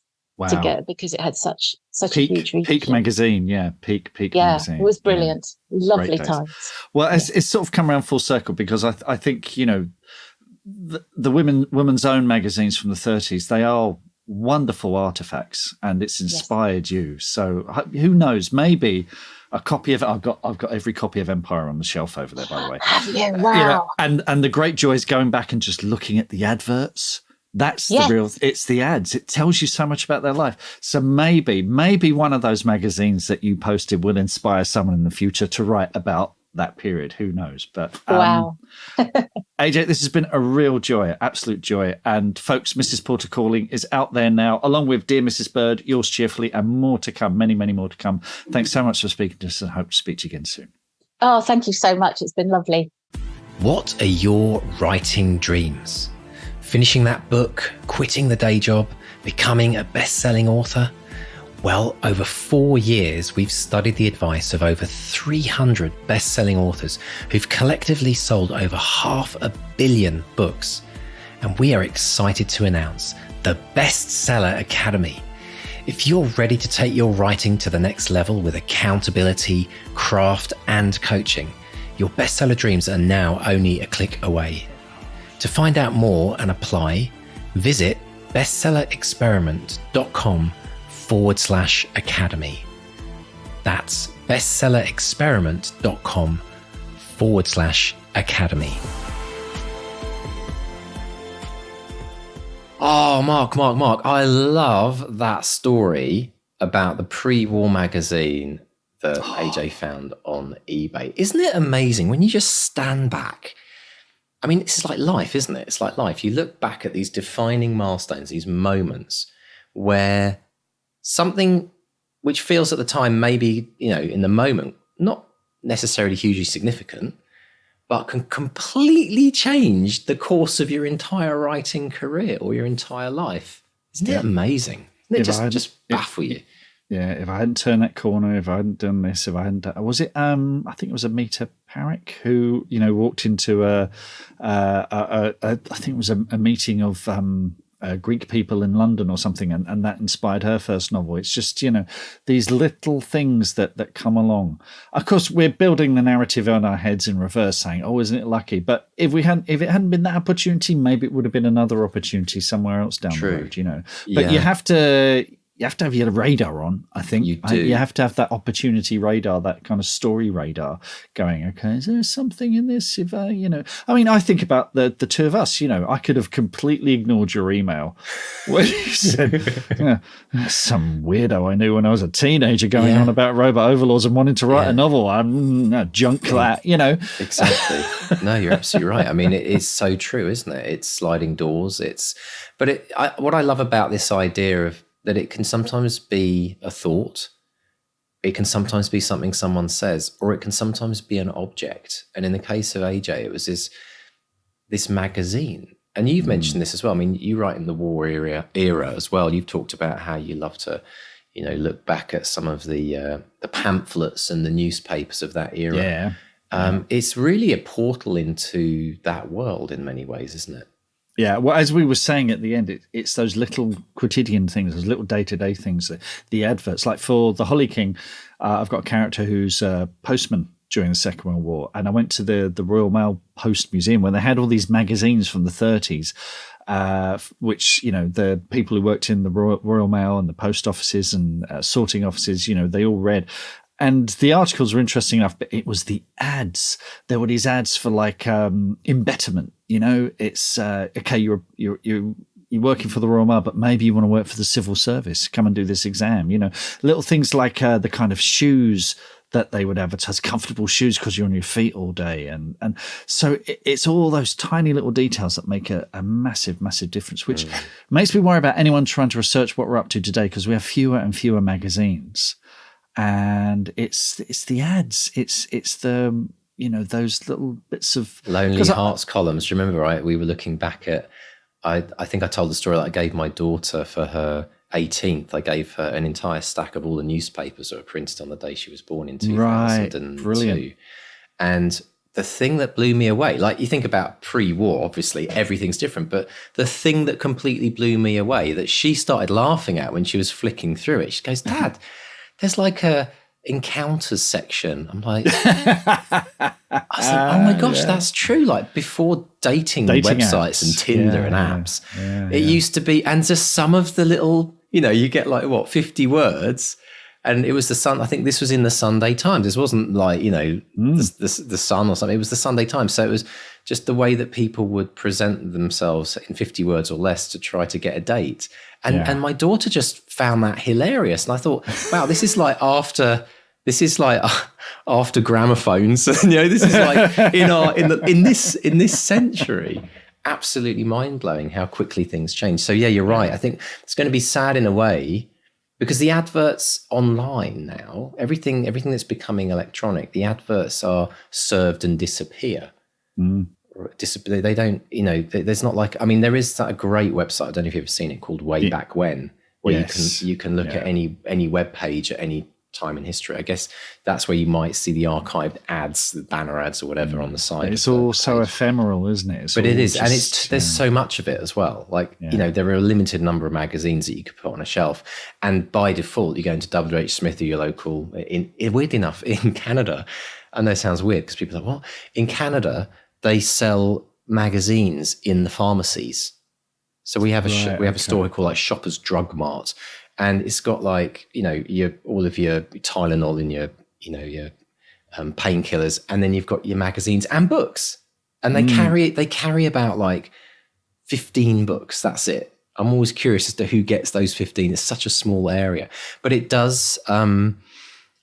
to get, because it had such peak, a huge reach. Peak magazine, peak magazine. It was brilliant. Lovely times. Well, it's sort of come around full circle, because I think, the women's own magazines from the 30s, they are wonderful artifacts, and it's inspired you. So who knows, maybe a copy of it. I've got every copy of Empire on the shelf over there, by the way. Have you? Wow. And the great joy is going back and just looking at the adverts. That's it's the ads. It tells you so much about their life. So maybe one of those magazines that you posted will inspire someone in the future to write about that period. Who knows? But wow. AJ, this has been a real joy, absolute joy. And folks, Mrs. Porter Calling is out there now, along with Dear Mrs. Bird, Yours Cheerfully, and more to come, many, many more to come. Thanks so much for speaking to us, and hope to speak to you again soon. Oh, thank you so much. It's been lovely. What are your writing dreams? Finishing that book, quitting the day job, becoming a best-selling author? Well, over 4 years, we've studied the advice of over 300 best-selling authors who've collectively sold over 500 million books. And we are excited to announce the Bestseller Academy. If you're ready to take your writing to the next level with accountability, craft, and coaching, your bestseller dreams are now only a click away. To find out more and apply, visit bestsellerexperiment.com/academy. That's bestsellerexperiment.com/academy. Oh, Mark, I love that story about the pre-war magazine that AJ found on eBay. Isn't it amazing when you just stand back? I mean, this is like life, isn't it? It's like life. You look back at these defining milestones, these moments where something which feels at the time maybe, in the moment, not necessarily hugely significant, but can completely change the course of your entire writing career or your entire life. Isn't it amazing? Isn't it just baffle you? Yeah, if I hadn't turned that corner, if I hadn't done this, if I hadn't done, was it? I think it was Amita Parekh who, walked into I think it was a meeting of Greek people in London or something, and that inspired her first novel. It's just, these little things that come along. Of course, we're building the narrative on our heads in reverse, saying, "Oh, isn't it lucky?" But if it hadn't been that opportunity, maybe it would have been another opportunity somewhere else down the road. But you have to have your radar on, I think. You do. You have to have that opportunity radar, that kind of story radar going, okay, is there something in this? If I think about the two of us, I could have completely ignored your email when you said, some weirdo I knew when I was a teenager going on about robot overlords and wanting to write a novel. I'm junk that, Exactly. No, you're absolutely right. I mean, it is so true, isn't it? It's sliding doors. What I love about this idea of that it can sometimes be a thought, it can sometimes be something someone says, or it can sometimes be an object. And in the case of AJ, it was this magazine. And you've mentioned this as well. I mean, you write in the war era as well. You've talked about how you love to, look back at some of the pamphlets and the newspapers of that era. Yeah. It's really a portal into that world in many ways, isn't it? Yeah, well, as we were saying at the end, it's those little quotidian things, those little day-to-day things, the adverts. Like for The Holly King, I've got a character who's a postman during the Second World War, and I went to the Royal Mail Post Museum where they had all these magazines from the 30s, which, the people who worked in the Royal Mail and the post offices and sorting offices, they all read. And the articles were interesting enough, but it was the ads. There were these ads for like embetterment. It's okay. You're working for the Royal Mail, but maybe you want to work for the civil service. Come and do this exam. Little things like the kind of shoes that they would advertise, comfortable shoes because you're on your feet all day, and so it's all those tiny little details that make a massive, massive difference. Which makes me worry about anyone trying to research what we're up to today, because we have fewer and fewer magazines. And it's the ads. It's the those little bits of Lonely Hearts columns. Do you remember? Right, we were looking back at. I think I told the story that I gave my daughter for her 18th. I gave her an entire stack of all the newspapers that were printed on the day she was born in 2002. Right, brilliant. And the thing that blew me away, like you think about pre-war, obviously everything's different, but the thing that completely blew me away that she started laughing at when she was flicking through it, she goes, "Dad, there's like a encounters section." I'm like, I was like, oh my gosh, that's true. Like before dating websites apps. and Tinder and apps, it used to be, and just some of the little, you get like 50 words. And it was I think this was in the Sunday Times. This wasn't like, the Sun or something. It was the Sunday Times. So it was just the way that people would present themselves in 50 words or less to try to get a date. And my daughter just found that hilarious. And I thought, wow, this is like after gramophones. This is like in this century. Absolutely mind blowing how quickly things change. So yeah, you're right. I think it's going to be sad in a way, because the adverts online now, everything that's becoming electronic, the adverts are served and disappear. They don't, there's not like, I mean, there is a great website, I don't know if you've ever seen it, called Way Back When, where you can look at any web page at any time in history. I guess that's where you might see the archived ads, the banner ads or whatever on the side. It's all so ephemeral, isn't it? But it is, and there's so much of it as well. Like, there are a limited number of magazines that you could put on a shelf, and by default, you go into WH Smith or your local. Weird enough, in Canada, I know it sounds weird because people are like, what? In Canada, they sell magazines in the pharmacies. So we have a store called like Shoppers Drug Mart. And it's got like, all of your Tylenol and your painkillers, and then you've got your magazines and books, and they carry about like 15 books. That's it. I'm always curious as to who gets those 15. It's such a small area, but it does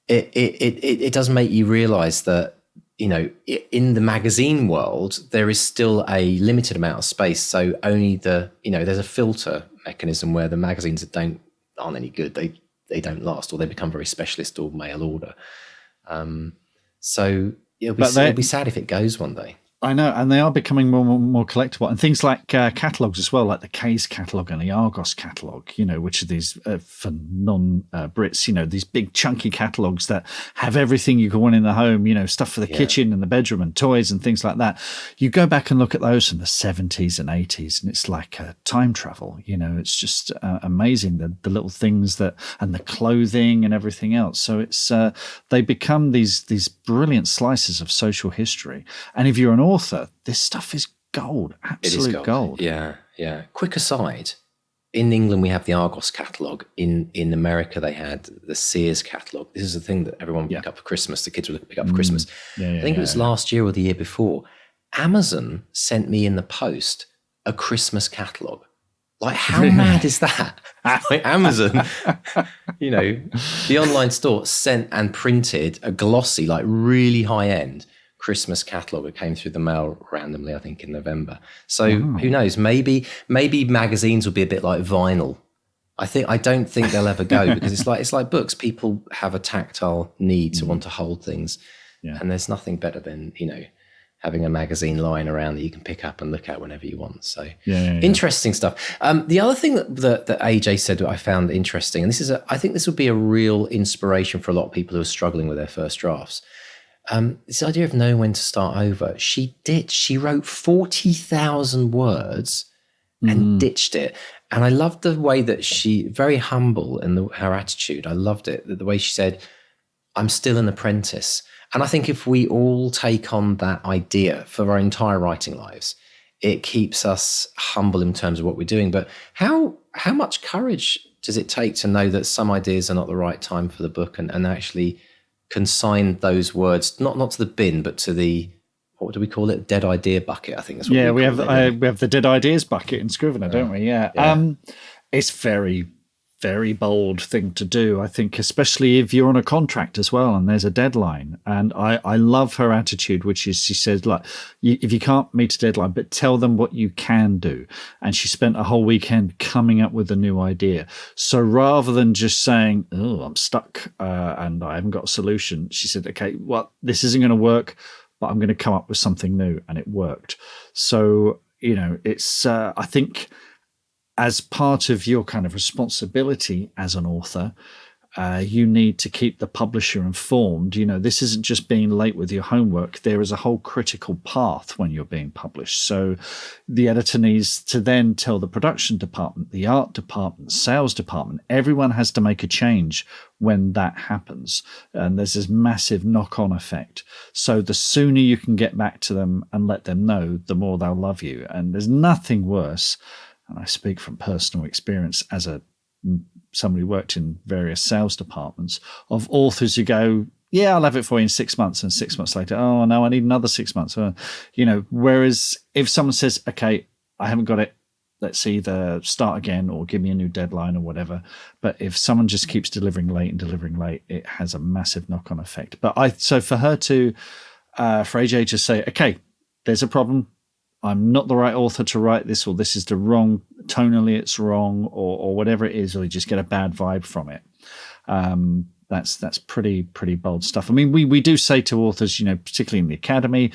it does make you realize that in the magazine world there is still a limited amount of space. So only there's a filter mechanism where the magazines aren't any good. They don't last, or they become very specialist or mail order. So it'll be sad if it goes one day. I know, and they are becoming more collectible, and things like catalogs as well, like the K's catalog and the Argos catalog, which are these for non-Brits, these big chunky catalogs that have everything you can want in the home, stuff for the kitchen and the bedroom and toys and things like that. You go back and look at those from the 70s and 80s, and it's like time travel. It's just amazing the little things and the clothing and everything else. So it's they become these brilliant slices of social history, and if you're an author, this stuff is gold, absolute gold. Yeah. Quick aside, in England we have the Argos catalogue. In America they had the Sears catalogue. This is the thing that everyone would pick up for Christmas. The kids would pick up for Christmas. I think it was last year or the year before. Amazon sent me in the post a Christmas catalogue. Like, how mad is that? Like, Amazon, the online store sent and printed a glossy, like really high end Christmas catalogue that came through the mail randomly, I think in November. So who knows? Maybe magazines will be a bit like vinyl. I don't think they'll ever go, because it's like books. People have a tactile need to want to hold things, and there's nothing better than having a magazine lying around that you can pick up and look at whenever you want. So interesting stuff. The other thing that AJ said that I found interesting, and I think this would be a real inspiration for a lot of people who are struggling with their first drafts. This idea of knowing when to start over. She wrote 40,000 words and ditched it. And I loved the way that she, very humble in her attitude. I loved it. The way she said, I'm still an apprentice. And I think if we all take on that idea for our entire writing lives, it keeps us humble in terms of what we're doing. But how much courage does it take to know that some ideas are not the right time for the book, and actually consign those words, not to the bin, but to the, what do we call it? Dead idea bucket, I think that's what we have the dead ideas bucket in Scrivener, don't we? It's very, very bold thing to do, I think, especially if you're on a contract as well and there's a deadline. And I love her attitude, which is, she says, like, if you can't meet a deadline, but tell them what you can do. And she spent a whole weekend coming up with a new idea. So rather than just saying, oh, I'm stuck and I haven't got a solution, she said, okay, well, this isn't going to work, but I'm going to come up with something new. And it worked. So, it's, I think, as part of your kind of responsibility as an author, you need to keep the publisher informed. This isn't just being late with your homework. There is a whole critical path when you're being published. So the editor needs to then tell the production department, the art department, sales department. Everyone has to make a change when that happens. And there's this massive knock-on effect. So the sooner you can get back to them and let them know, the more they'll love you. And there's nothing worse, and I speak from personal experience as somebody who worked in various sales departments, of authors who go, yeah, I'll have it for you in 6 months, and 6 months later, oh no, I need another 6 months. Whereas if someone says, okay, I haven't got it, let's either start again or give me a new deadline or whatever. But if someone just keeps delivering late, it has a massive knock-on effect. So for her to, for AJ to say, okay, there's a problem, I'm not the right author to write this, or this is the wrong, tonally it's wrong, or whatever it is, or you just get a bad vibe from it. That's pretty bold stuff. I mean, we do say to authors, particularly in the academy,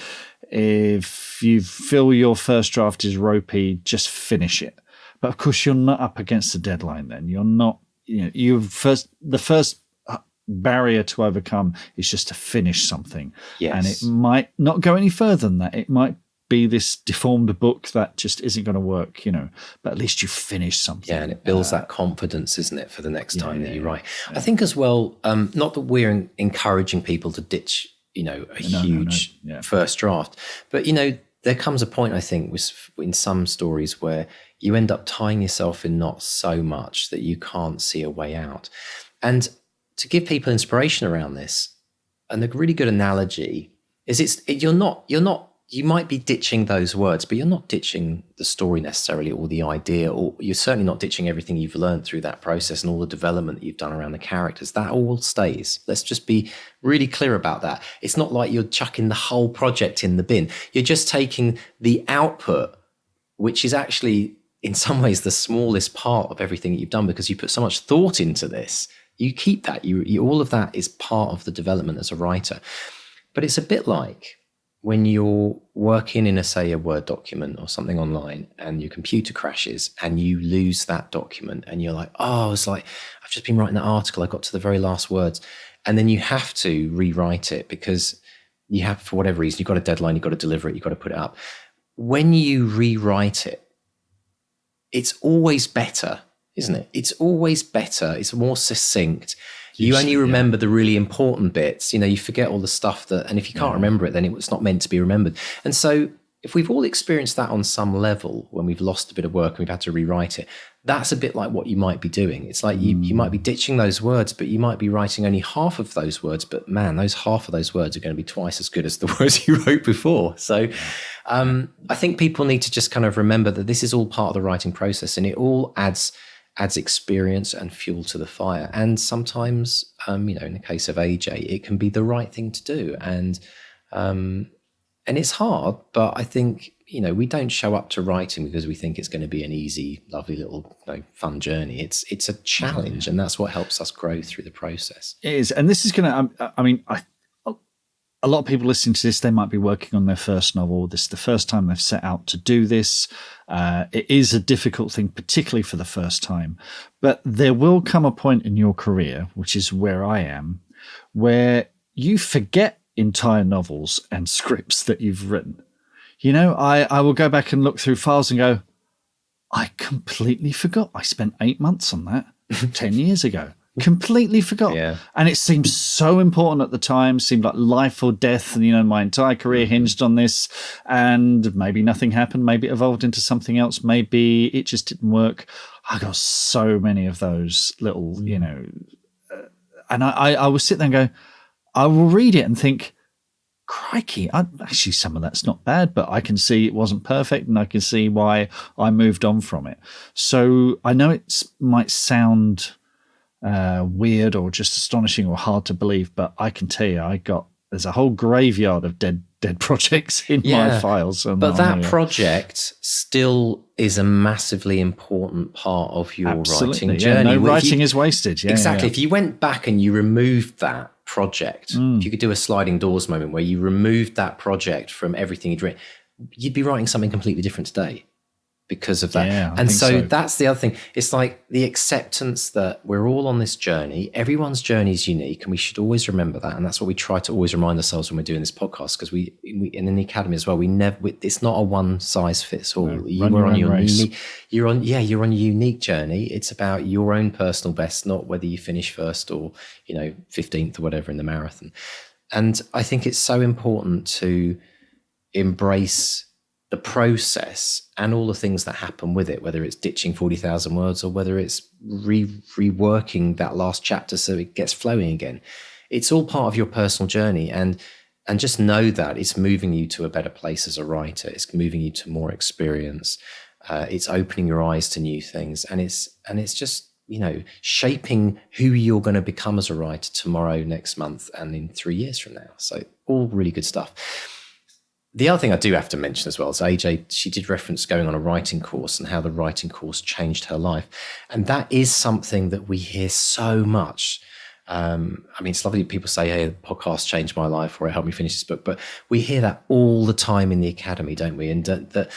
if you feel your first draft is ropey, just finish it. But of course, you're not up against the deadline then. You're not, the first barrier to overcome is just to finish something. Yes. And it might not go any further than that. It might be this deformed book that just isn't going to work, but at least you finish something. Yeah, and it builds that confidence, isn't it, for the next time that you write. I think as well, not that we're encouraging people to ditch, a huge first draft, but, there comes a point, I think, in some stories where you end up tying yourself in knots so much that you can't see a way out. And to give people inspiration around this, and a really good analogy is you might be ditching those words, but you're not ditching the story necessarily, or the idea, or you're certainly not ditching everything you've learned through that process and all the development that you've done around the characters. That all stays. Let's just be really clear about that. It's not like you're chucking the whole project in the bin. You're just taking the output, which is actually in some ways the smallest part of everything that you've done, because you put so much thought into this. You keep that. You all of that is part of the development as a writer. But it's a bit like, when you're working in say a Word document or something online and your computer crashes and you lose that document and you're like, oh, it's like, I've just been writing that article, I got to the very last words. And then you have to rewrite it because you have, for whatever reason, you've got a deadline, you've got to deliver it, you've got to put it up. When you rewrite it, it's always better, isn't it? It's always better. It's more succinct. You only remember the really important bits. You forget all the stuff and if you can't remember it, then it's not meant to be remembered. And so if we've all experienced that on some level, when we've lost a bit of work and we've had to rewrite it, that's a bit like what you might be doing. It's like you might be ditching those words, but you might be writing only half of those words. But man, those half of those words are going to be twice as good as the words you wrote before. So I think people need to just kind of remember that this is all part of the writing process, and it all adds experience and fuel to the fire. And sometimes, in the case of AJ, it can be the right thing to do. And it's hard, but I think, we don't show up to writing because we think it's going to be an easy, lovely little fun journey. It's a challenge, and that's what helps us grow through the process. It is. And this is going to, a lot of people listening to this, they might be working on their first novel. This is the first time they've set out to do this. It is a difficult thing, particularly for the first time. But there will come a point in your career, which is where I am, where you forget entire novels and scripts that you've written. I will go back and look through files and go, I completely forgot. I spent 8 months on that 10 years ago. Completely forgot. Yeah. And it seemed so important at the time, seemed like life or death. And, my entire career hinged on this, and maybe nothing happened. Maybe it evolved into something else. Maybe it just didn't work. I got so many of those little, and I will sit there and go, I will read it and think, crikey, actually some of that's not bad, but I can see it wasn't perfect, and I can see why I moved on from it. So I know it might sound weird or just astonishing or hard to believe, but I can tell you, there's a whole graveyard of dead projects in my files. But that project still is a massively important part of your writing journey. No writing is wasted. Exactly. If you went back and you removed that project, if you could do a sliding doors moment where you removed that project from everything you'd written, you'd be writing something completely different today because of that. Yeah, and so that's the other thing. It's like the acceptance that we're all on this journey. Everyone's journey is unique, and we should always remember that. And that's what we try to always remind ourselves when we're doing this podcast, because we and in the academy as well, it's not a one size fits all. No, you're on your unique journey. It's about your own personal best, not whether you finish first or 15th or whatever in the marathon. And I think it's so important to embrace the process and all the things that happen with it, whether it's ditching 40,000 words or whether it's reworking that last chapter so it gets flowing again. It's all part of your personal journey, and just know that it's moving you to a better place as a writer. It's moving you to more experience. It's opening your eyes to new things, and it's just shaping who you're going to become as a writer tomorrow, next month, and in 3 years from now. So all really good stuff. The other thing I do have to mention as well is AJ, she did reference going on a writing course and how the writing course changed her life. And that is something that we hear so much. It's lovely that people say, hey, the podcast changed my life, or it helped me finish this book. But we hear that all the time in the academy, don't we? And the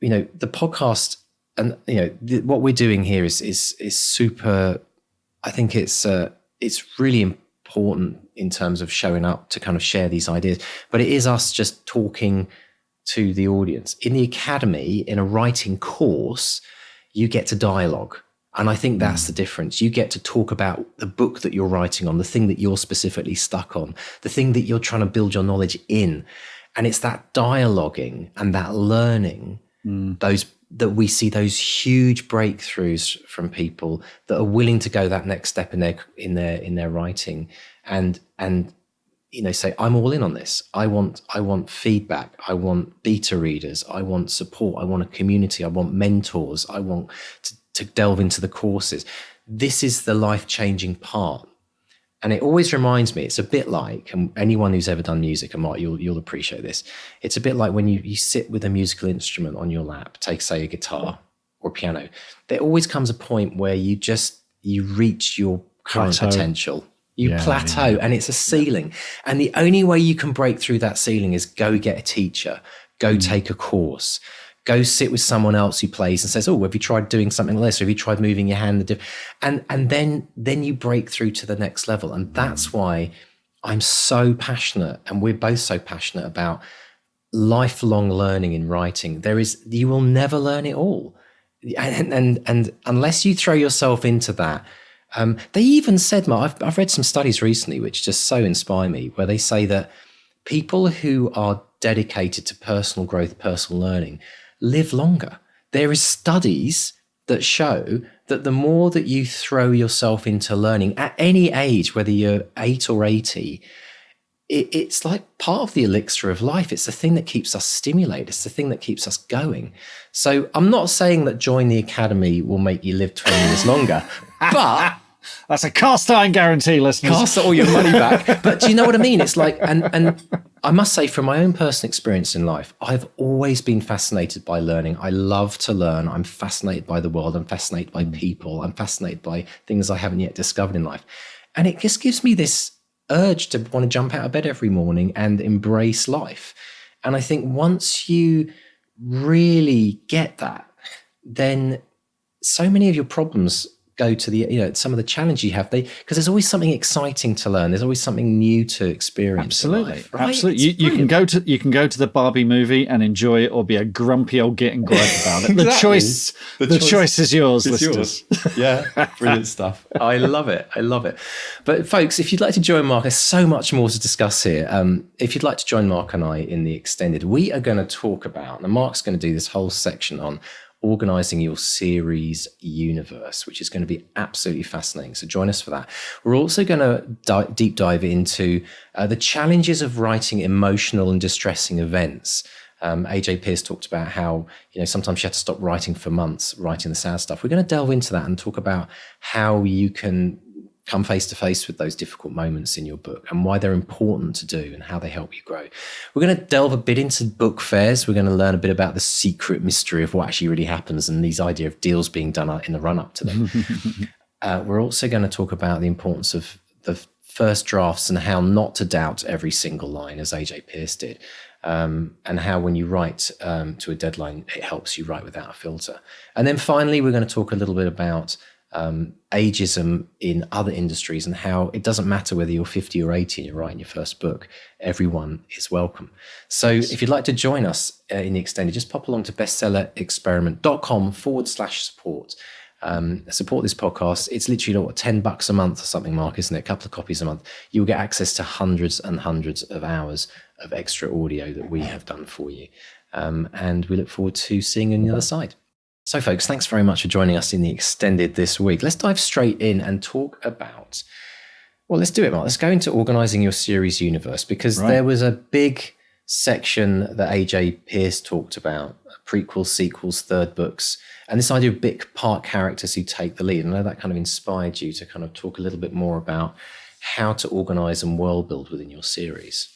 podcast and, what we're doing here is super, I think it's really important in terms of showing up to kind of share these ideas, but it is us just talking to the audience. In the academy, in a writing course, you get to dialogue. And I think that's the difference. You get to talk about the book that you're writing on, the thing that you're specifically stuck on, the thing that you're trying to build your knowledge in. And it's that dialoguing and that learning, that we see those huge breakthroughs from people that are willing to go that next step in their writing and say, I'm all in on this. I want feedback. I want beta readers. I want support. I want a community. I want mentors. I want to delve into the courses. This is the life-changing part. And it always reminds me, it's a bit like, and anyone who's ever done music, and Mark, you'll appreciate this. It's a bit like when you sit with a musical instrument on your lap, take, say, a guitar or piano. There always comes a point where you reach your current potential. You plateau and it's a ceiling. And the only way you can break through that ceiling is go get a teacher, go take a course, go sit with someone else who plays and says, oh, have you tried doing something like this? Or have you tried moving your hand? And then you break through to the next level. And that's why I'm so passionate, and we're both so passionate about lifelong learning in writing. You will never learn it all. And unless you throw yourself into that, they even said, Mark, I've read some studies recently which just so inspire me, where they say that people who are dedicated to personal growth, personal learning, live longer. There is studies that show that the more that you throw yourself into learning at any age, whether you're 8 or 80, it's like part of the elixir of life. It's the thing that keeps us stimulated. It's the thing that keeps us going. So I'm not saying that join the academy will make you live 20 years longer, but that's a cast iron guarantee, listeners. Cast all your money back. But do you know what I mean? It's like, and I must say, from my own personal experience in life, I've always been fascinated by learning. I love to learn. I'm fascinated by the world. I'm fascinated by people. I'm fascinated by things I haven't yet discovered in life. And it just gives me this urge to want to jump out of bed every morning and embrace life. And I think once you really get that, then so many of your problems go to the, some of the challenge you have, because there's always something exciting to learn. There's always something new to experience. Absolutely. In life, right? Absolutely. You can go to the Barbie movie and enjoy it, or be a grumpy old git and gripe about it. Exactly. The choice is yours, listeners. Yeah. Brilliant stuff. I love it. But folks, if you'd like to join Mark, there's so much more to discuss here. If you'd like to join Mark and I in the extended, we are going to talk about, and Mark's going to do this whole section on organizing your series universe, which is going to be absolutely fascinating. So join us for that. We're also going to deep dive into the challenges of writing emotional and distressing events. AJ Pearce talked about how, sometimes you have to stop writing for months, writing the sad stuff. We're going to delve into that and talk about how you can come face to face with those difficult moments in your book and why they're important to do and how they help you grow. We're going to delve a bit into book fairs. We're going to learn a bit about the secret mystery of what actually really happens and these idea of deals being done in the run up to them. We're also going to talk about the importance of the first drafts and how not to doubt every single line, as AJ Pearce did, and how when you write to a deadline, it helps you write without a filter. And then finally, we're going to talk a little bit about ageism in other industries and how it doesn't matter whether you're 50 or 80 and you're writing your first book, everyone is welcome. So if you'd like to join us in the extended, just pop along to bestsellerexperiment.com/support. Support this podcast. It's literally $10 a month or something, Mark, isn't it? A couple of copies a month. You'll get access to hundreds and hundreds of hours of extra audio that we have done for you. And we look forward to seeing you on the other side. So folks, thanks very much for joining us in the extended this week. Let's dive straight in and talk about, let's do it, Mark. Let's go into organizing your series universe, because there was a big section that AJ Pearce talked about, prequels, sequels, third books, and this idea of big part characters who take the lead. And I know that kind of inspired you to kind of talk a little bit more about how to organize and world build within your series.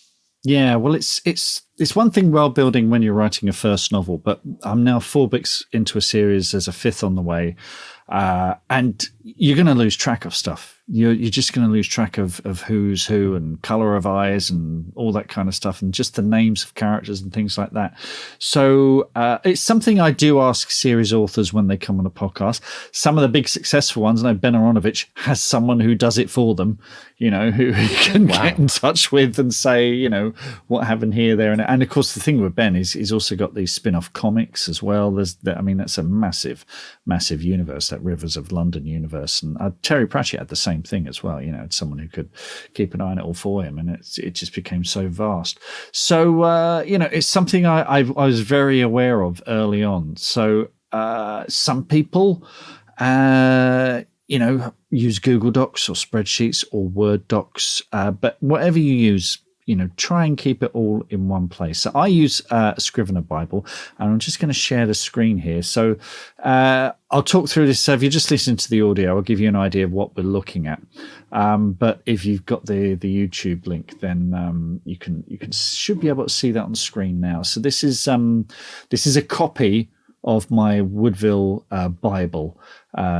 Yeah, well, it's one thing world building when you're writing a first novel, but I'm now 4 books into a series. There's a 5th on the way, and you're going to lose track of stuff. You're just going to lose track of who's who and color of eyes and all that kind of stuff, and just the names of characters and things like that. So it's something I do ask series authors when they come on a podcast. Some of the big successful ones, I know Ben Aronovich has someone who does it for them, who can get in touch with and say, what happened here, there, and of course the thing with Ben is he's also got these spin-off comics as well. That's a massive universe, that Rivers of London universe, and Terry Pratchett had the same thing as well. It's someone who could keep an eye on it all for him, and it just became so vast. So it's something I was very aware of early on. So some people use Google Docs or spreadsheets or Word docs, but whatever you use, try and keep it all in one place. So I use a Scrivener Bible, and I'm just going to share the screen here. So I'll talk through this. So if you're just listening to the audio, I'll give you an idea of what we're looking at. But if you've got the YouTube link, then you should be able to see that on the screen now. So this is a copy of my Woodville Bible.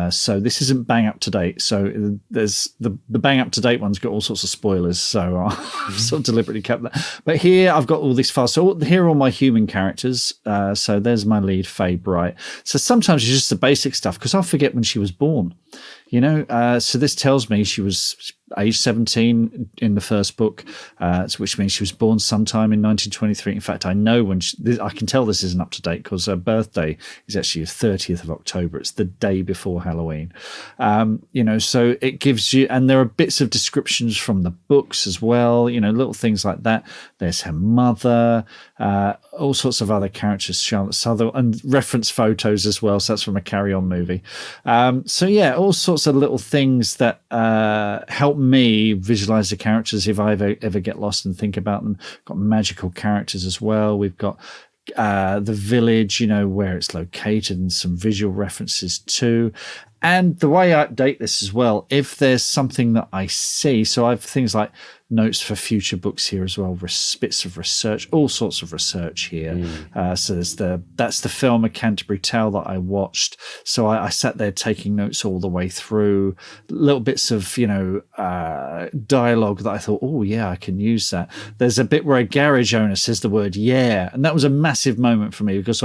So this isn't bang up to date. So there's the bang up to date one's got all sorts of spoilers. So I've sort of deliberately kept that. But here I've got all these files. So here are all my human characters. So there's my lead, Faye Bright. So sometimes it's just the basic stuff because I'll forget when she was born. So this tells me she was age 17 in the first book, which means she was born sometime in 1923. In fact, I know I can tell this isn't up to date because her birthday is actually the 30th of October. It's the day before Halloween. So it gives you, and there are bits of descriptions from the books as well, little things like that. There's her mother, all sorts of other characters, Charlotte Southall, and reference photos as well. So that's from a Carry On movie. All sorts of little things that help me visualize the characters if I ever get lost and think about them. Got magical characters as well. We've got the village, where it's located, and some visual references too. And the way I update this as well, if there's something that I see, so I have things like notes for future books here as well, bits of research, all sorts of research here. So that's the film A Canterbury Tale that I watched. So I sat there taking notes all the way through, little bits of, dialogue that I thought, oh yeah, I can use that. There's a bit where a garage owner says the word yeah. And that was a massive moment for me because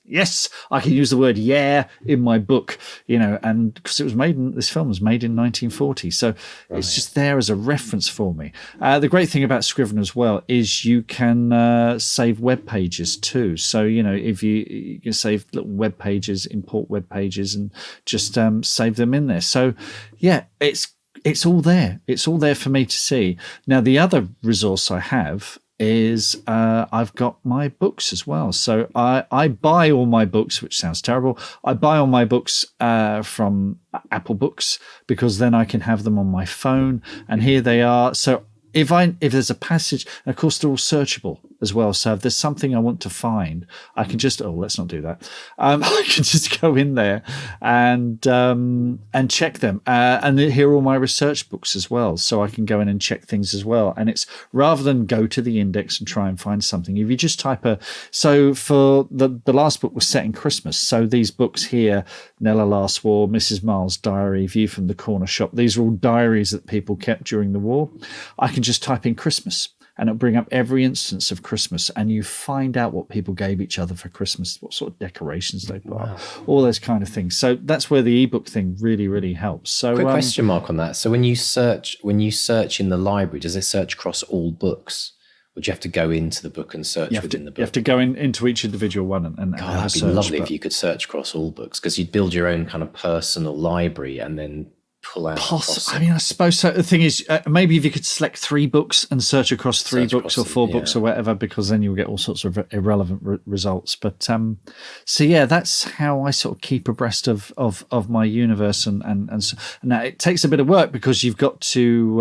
yes, I can use the word yeah in my book, and because this film was made in 1940. So It's just there as a reference for me. The great thing about Scrivener as well is you can save web pages too. So, if you can save little web pages, import web pages and just save them in there. So yeah, it's all there. It's all there for me to see. Now, the other resource I have is I've got my books as well. So I buy all my books, which sounds terrible. I buy all my books from Apple Books because then I can have them on my phone. And here they are. So if there's a passage, and of course they're all searchable as well. So if there's something I want to find, I can just let's not do that. I can just go in there and check them. And here are all my research books as well. So I can go in and check things as well. And it's rather than go to the index and try and find something, if you just type so for the last book was set in Christmas. So these books here, Nella Last War, Mrs. Miles' Diary, View from the Corner Shop, these are all diaries that people kept during the war. I can just type in Christmas and it'll bring up every instance of Christmas, and you find out what people gave each other for Christmas, what sort of decorations they put up, all those kind of things. So that's where the ebook thing really, really helps. So quick question mark on that. So when you search in the library, does it search across all books? Or do you have to go into the book and search within the book? You have to go into each individual one and that'd be lovely if you could search across all books, because you'd build your own kind of personal library and then pull out. I suppose so. The thing is, maybe if you could select 3 books and search across 3 books or 4 books or whatever, because then you'll get all sorts of irrelevant results. But so yeah, that's how I sort of keep abreast of my universe. And now it takes a bit of work because you've got to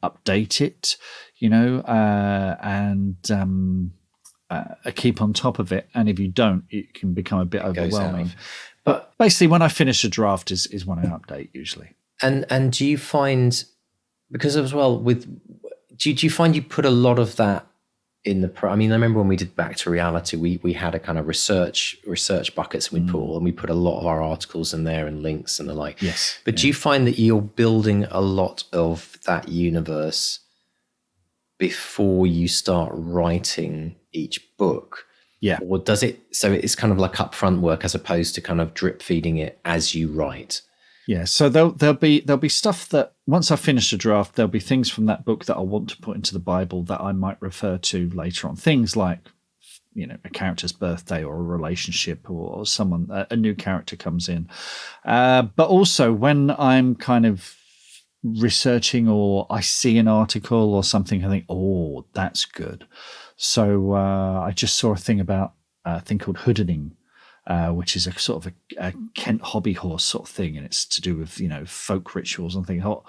update it, and keep on top of it. And if you don't, it can become a bit overwhelming. But basically, when I finish a draft is when I update usually. And do you find, because as well do you find you put a lot of that in I remember when we did Back to Reality, we had a kind of research buckets we put, and we put a lot of our articles in there and links and the like. Yes. But do you find that you're building a lot of that universe before you start writing each book? Yeah. Or does it, so it's kind of like upfront work as opposed to kind of drip feeding it as you write? Yeah, so there'll be stuff that once I finish a draft, there'll be things from that book that I want to put into the Bible that I might refer to later on. Things like, a character's birthday or a relationship or someone, a new character comes in. But also when I'm kind of researching or I see an article or something, I think, oh, that's good. So I just saw a thing about a thing called hoodening, which is a sort of a Kent hobby horse sort of thing, and it's to do with folk rituals and things. Oh,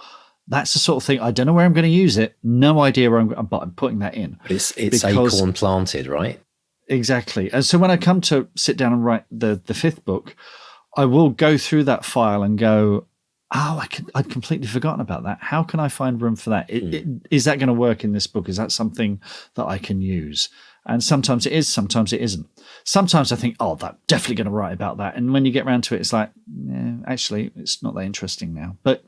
that's the sort of thing. I don't know where I'm going to use it. No idea where but I'm putting that in. But it's acorn planted, right? Exactly. And so when I come to sit down and write the 5th book, I will go through that file and go, oh, I'd completely forgotten about that. How can I find room for that? Is that going to work in this book? Is that something that I can use? And sometimes it is, sometimes it isn't. Sometimes I think, oh, I'm definitely going to write about that. And when you get around to it, it's like, actually, it's not that interesting now. But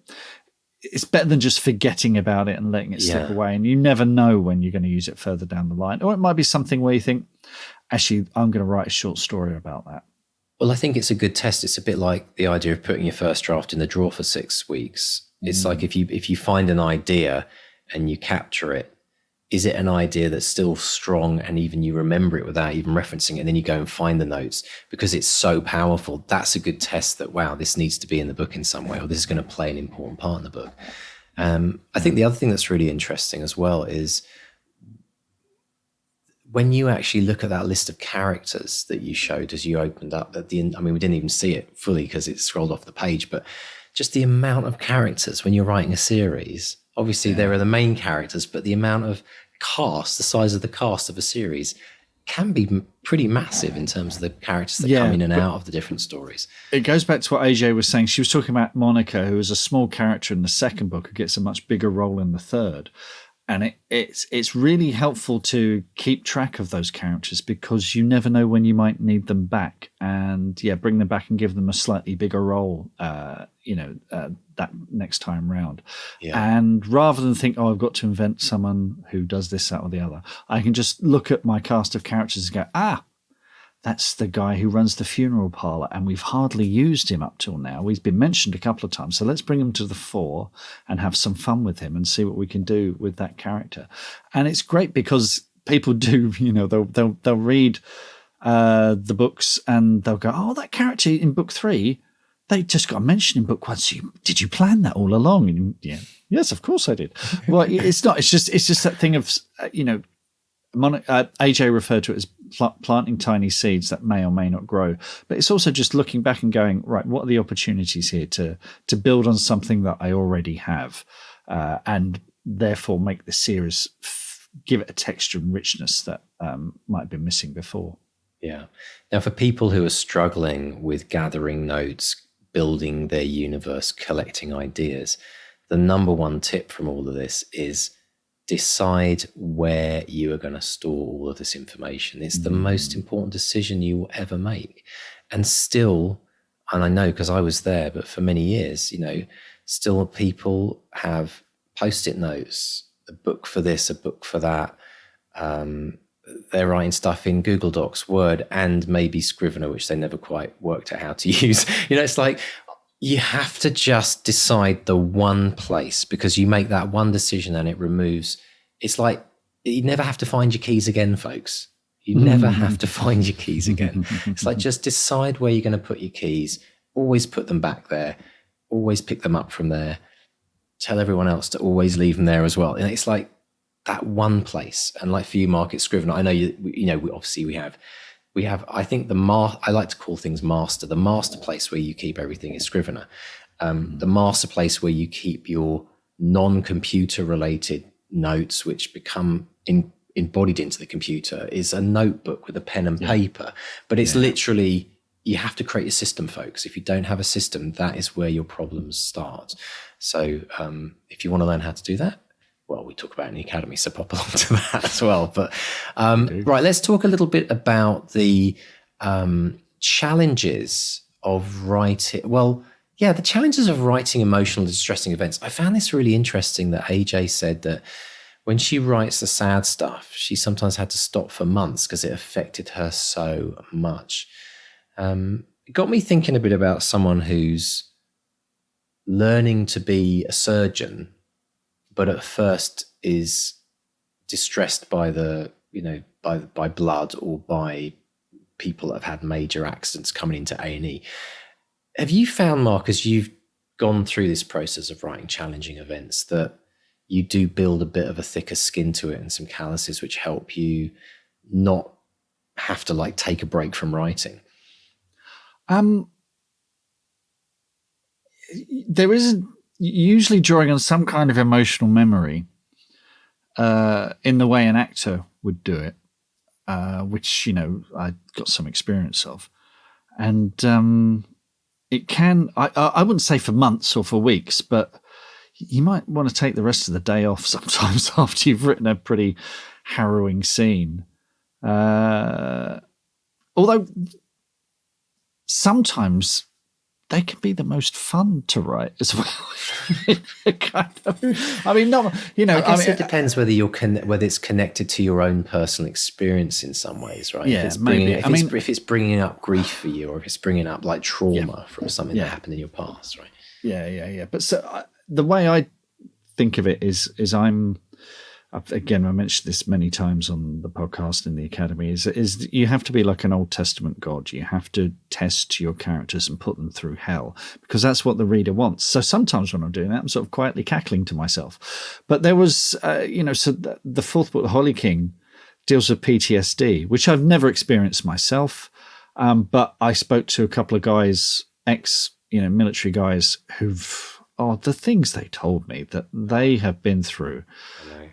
it's better than just forgetting about it and letting it slip away. And you never know when you're going to use it further down the line. Or it might be something where you think, actually, I'm going to write a short story about that. Well, I think it's a good test. It's a bit like the idea of putting your first draft in the drawer for 6 weeks. It's like if you find an idea and you capture it, is it an idea that's still strong and even you remember it without even referencing it, and then you go and find the notes because it's so powerful? That's a good test that, wow, this needs to be in the book in some way, or this is going to play an important part in the book. I think the other thing that's really interesting as well is when you actually look at that list of characters that you showed as you opened up at the end. I mean, we didn't even see it fully because it scrolled off the page, but just the amount of characters when you're writing a series. Obviously, there are the main characters, but the amount of cast, the size of the cast of a series can be pretty massive in terms of the characters that come in and out of the different stories. It goes back to what AJ was saying. She was talking about Monica, who is a small character in the second book, who gets a much bigger role in the third. And it's really helpful to keep track of those characters because you never know when you might need them back. And bring them back and give them a slightly bigger role, that next time round. Yeah. And rather than think, I've got to invent someone who does this, that, or the other, I can just look at my cast of characters and go, that's the guy who runs the funeral parlor, and we've hardly used him up till now. He's been mentioned a couple of times, so let's bring him to the fore and have some fun with him and see what we can do with that character. And it's great because people do, they'll read the books and they'll go, oh, that character in book 3, they just got mentioned in book 1. So did you plan that all along? And yes, of course I did. Well, it's not. It's just that thing of AJ referred to it as planting tiny seeds that may or may not grow, but it's also just looking back and going, right, what are the opportunities here to build on something that I already have, and therefore make the series give it a texture and richness that might have been missing before. Yeah. Now, for people who are struggling with gathering notes, building their universe, collecting ideas, the number one tip from all of this is decide where you are going to store all of this information. It's the most important decision you will ever make. And still, and I know because I was there, but for many years, still people have post-it notes, a book for this, a book for that. They're writing stuff in Google Docs, Word, and maybe Scrivener, which they never quite worked out how to use. It's like, you have to just decide the one place, because you make that one decision and it removes. It's like you never have to find your keys again, folks. You never have to find your keys again. It's like, just decide where you're going to put your keys. Always put them back there. Always pick them up from there. Tell everyone else to always leave them there as well. And it's like that one place. And like for you, Mark, it's Scrivener. I know we have, I think I like to call things master. The master place where you keep everything is Scrivener. The master place where you keep your non-computer related notes, which become embodied into the computer, is a notebook with a pen and paper. But it's literally, you have to create a system, folks. If you don't have a system, that is where your problems start. So if you want to learn how to do that, well, we talk about it in the academy, so pop along to that as well. But right, let's talk a little bit about the challenges of writing. Well, the challenges of writing emotional, distressing events. I found this really interesting that AJ said that when she writes the sad stuff, she sometimes had to stop for months because it affected her so much. It got me thinking a bit about someone who's learning to be a surgeon, but at first is distressed by by blood or by people that have had major accidents coming into A&E. Have you found, Mark, as you've gone through this process of writing challenging events, that you do build a bit of a thicker skin to it and some calluses which help you not have to take a break from writing? There isn't usually drawing on some kind of emotional memory in the way an actor would do it, which, I got some experience of. And it can, I wouldn't say for months or for weeks, but you might want to take the rest of the day off sometimes after you've written a pretty harrowing scene. Although sometimes they can be the most fun to write as well. I mean, not, you know, I guess it depends whether whether it's connected to your own personal experience in some ways, right? Yeah, if it's bringing, maybe. If it's bringing up grief for you, or if it's bringing up like trauma from something that happened in your past, right? Yeah. But so the way I think of it is again, I mentioned this many times on the podcast in the Academy, is you have to be like an Old Testament God. You have to test your characters and put them through hell, because that's what the reader wants. So sometimes when I'm doing that, I'm sort of quietly cackling to myself. But there was, so the fourth book, The Holy King, deals with PTSD, which I've never experienced myself. But I spoke to a couple of guys, military guys, the things they told me that they have been through.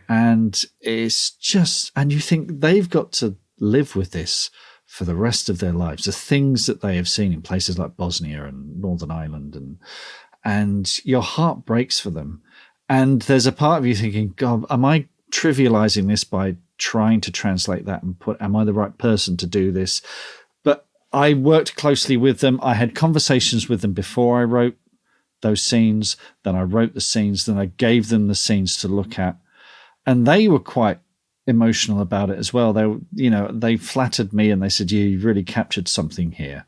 And it's just, and you think they've got to live with this for the rest of their lives. The things that they have seen in places like Bosnia and Northern Ireland, and your heart breaks for them. And there's a part of you thinking, God, am I trivializing this by trying to translate that and am I the right person to do this? But I worked closely with them. I had conversations with them before I wrote those scenes. Then I wrote the scenes. Then I gave them the scenes to look at. And they were quite emotional about it as well. They flattered me and they said, you really captured something here.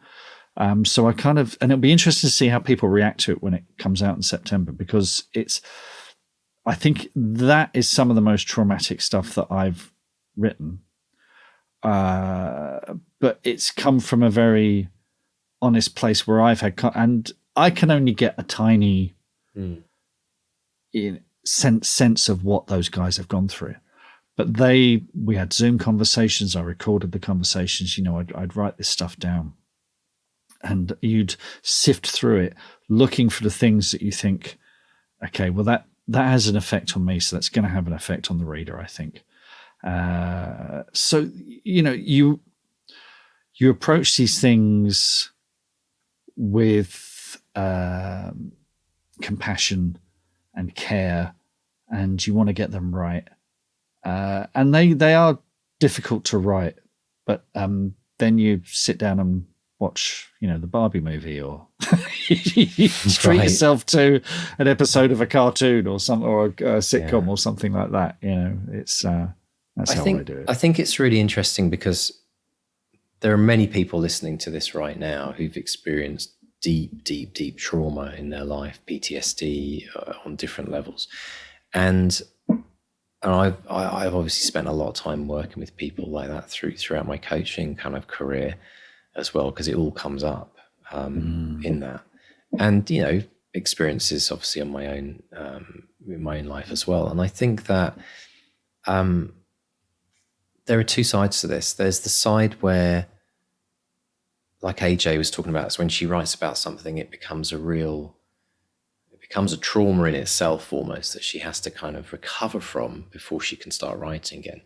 So I and it'll be interesting to see how people react to it when it comes out in September, because I think that is some of the most traumatic stuff that I've written. But it's come from a very honest place where I've had, and I can only get a tiny sense of what those guys have gone through. But we had Zoom conversations. I recorded the conversations. I'd write this stuff down, and you'd sift through it, looking for the things that you think, okay, well that has an effect on me, so that's going to have an effect on the reader, I think. So you approach these things with compassion and care, and you want to get them right. And they are difficult to write, but then you sit down and watch, the Barbie movie, or you treat yourself to an episode of a cartoon or a sitcom or something like that. It's that's how I do it. I think it's really interesting because there are many people listening to this right now who've experienced deep trauma in their life, PTSD on different levels. And I've obviously spent a lot of time working with people like that throughout my coaching kind of career as well, because it all comes up in that. And, experiences obviously on my own, in my own life as well. And I think that there are two sides to this. There's the side where, like AJ was talking about, is when she writes about something, it becomes a trauma in itself almost, that she has to kind of recover from before she can start writing again.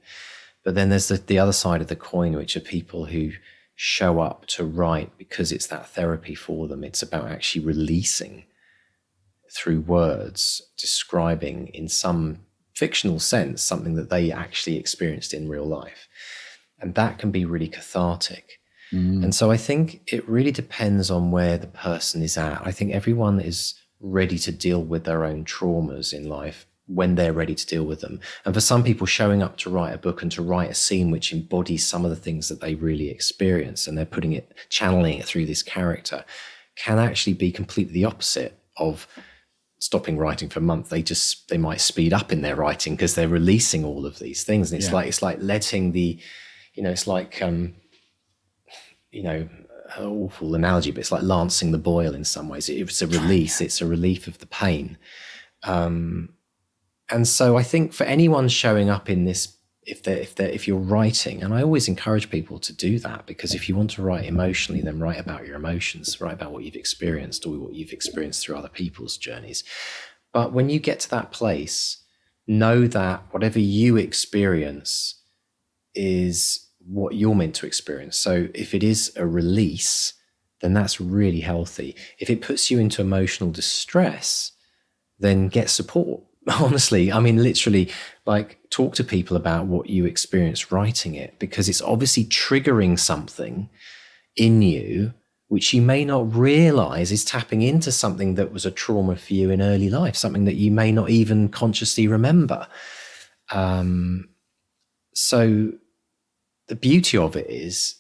But then there's the other side of the coin, which are people who show up to write because it's that therapy for them. It's about actually releasing through words, describing in some fictional sense something that they actually experienced in real life. And that can be really cathartic. And so I think it really depends on where the person is at. I think everyone is ready to deal with their own traumas in life when they're ready to deal with them. And for some people, showing up to write a book and to write a scene which embodies some of the things that they really experience, and they're channeling it through this character, can actually be completely the opposite of stopping writing for a month. They might speed up in their writing because they're releasing all of these things. And it's like letting it's like, awful analogy, but it's like lancing the boil in some ways. It's a release. It's a relief of the pain. And so I think for anyone showing up in this, if you're writing, and I always encourage people to do that, because if you want to write emotionally, then write about your emotions, write about what you've experienced or what you've experienced through other people's journeys. But when you get to that place, know that whatever you experience is what you're meant to experience. So if it is a release, then that's really healthy. If it puts you into emotional distress, then get support, honestly, I mean, literally, like, talk to people about what you experienced writing it, because it's obviously triggering something in you which you may not realize is tapping into something that was a trauma for you in early life, something that you may not even consciously remember. So the beauty of it is,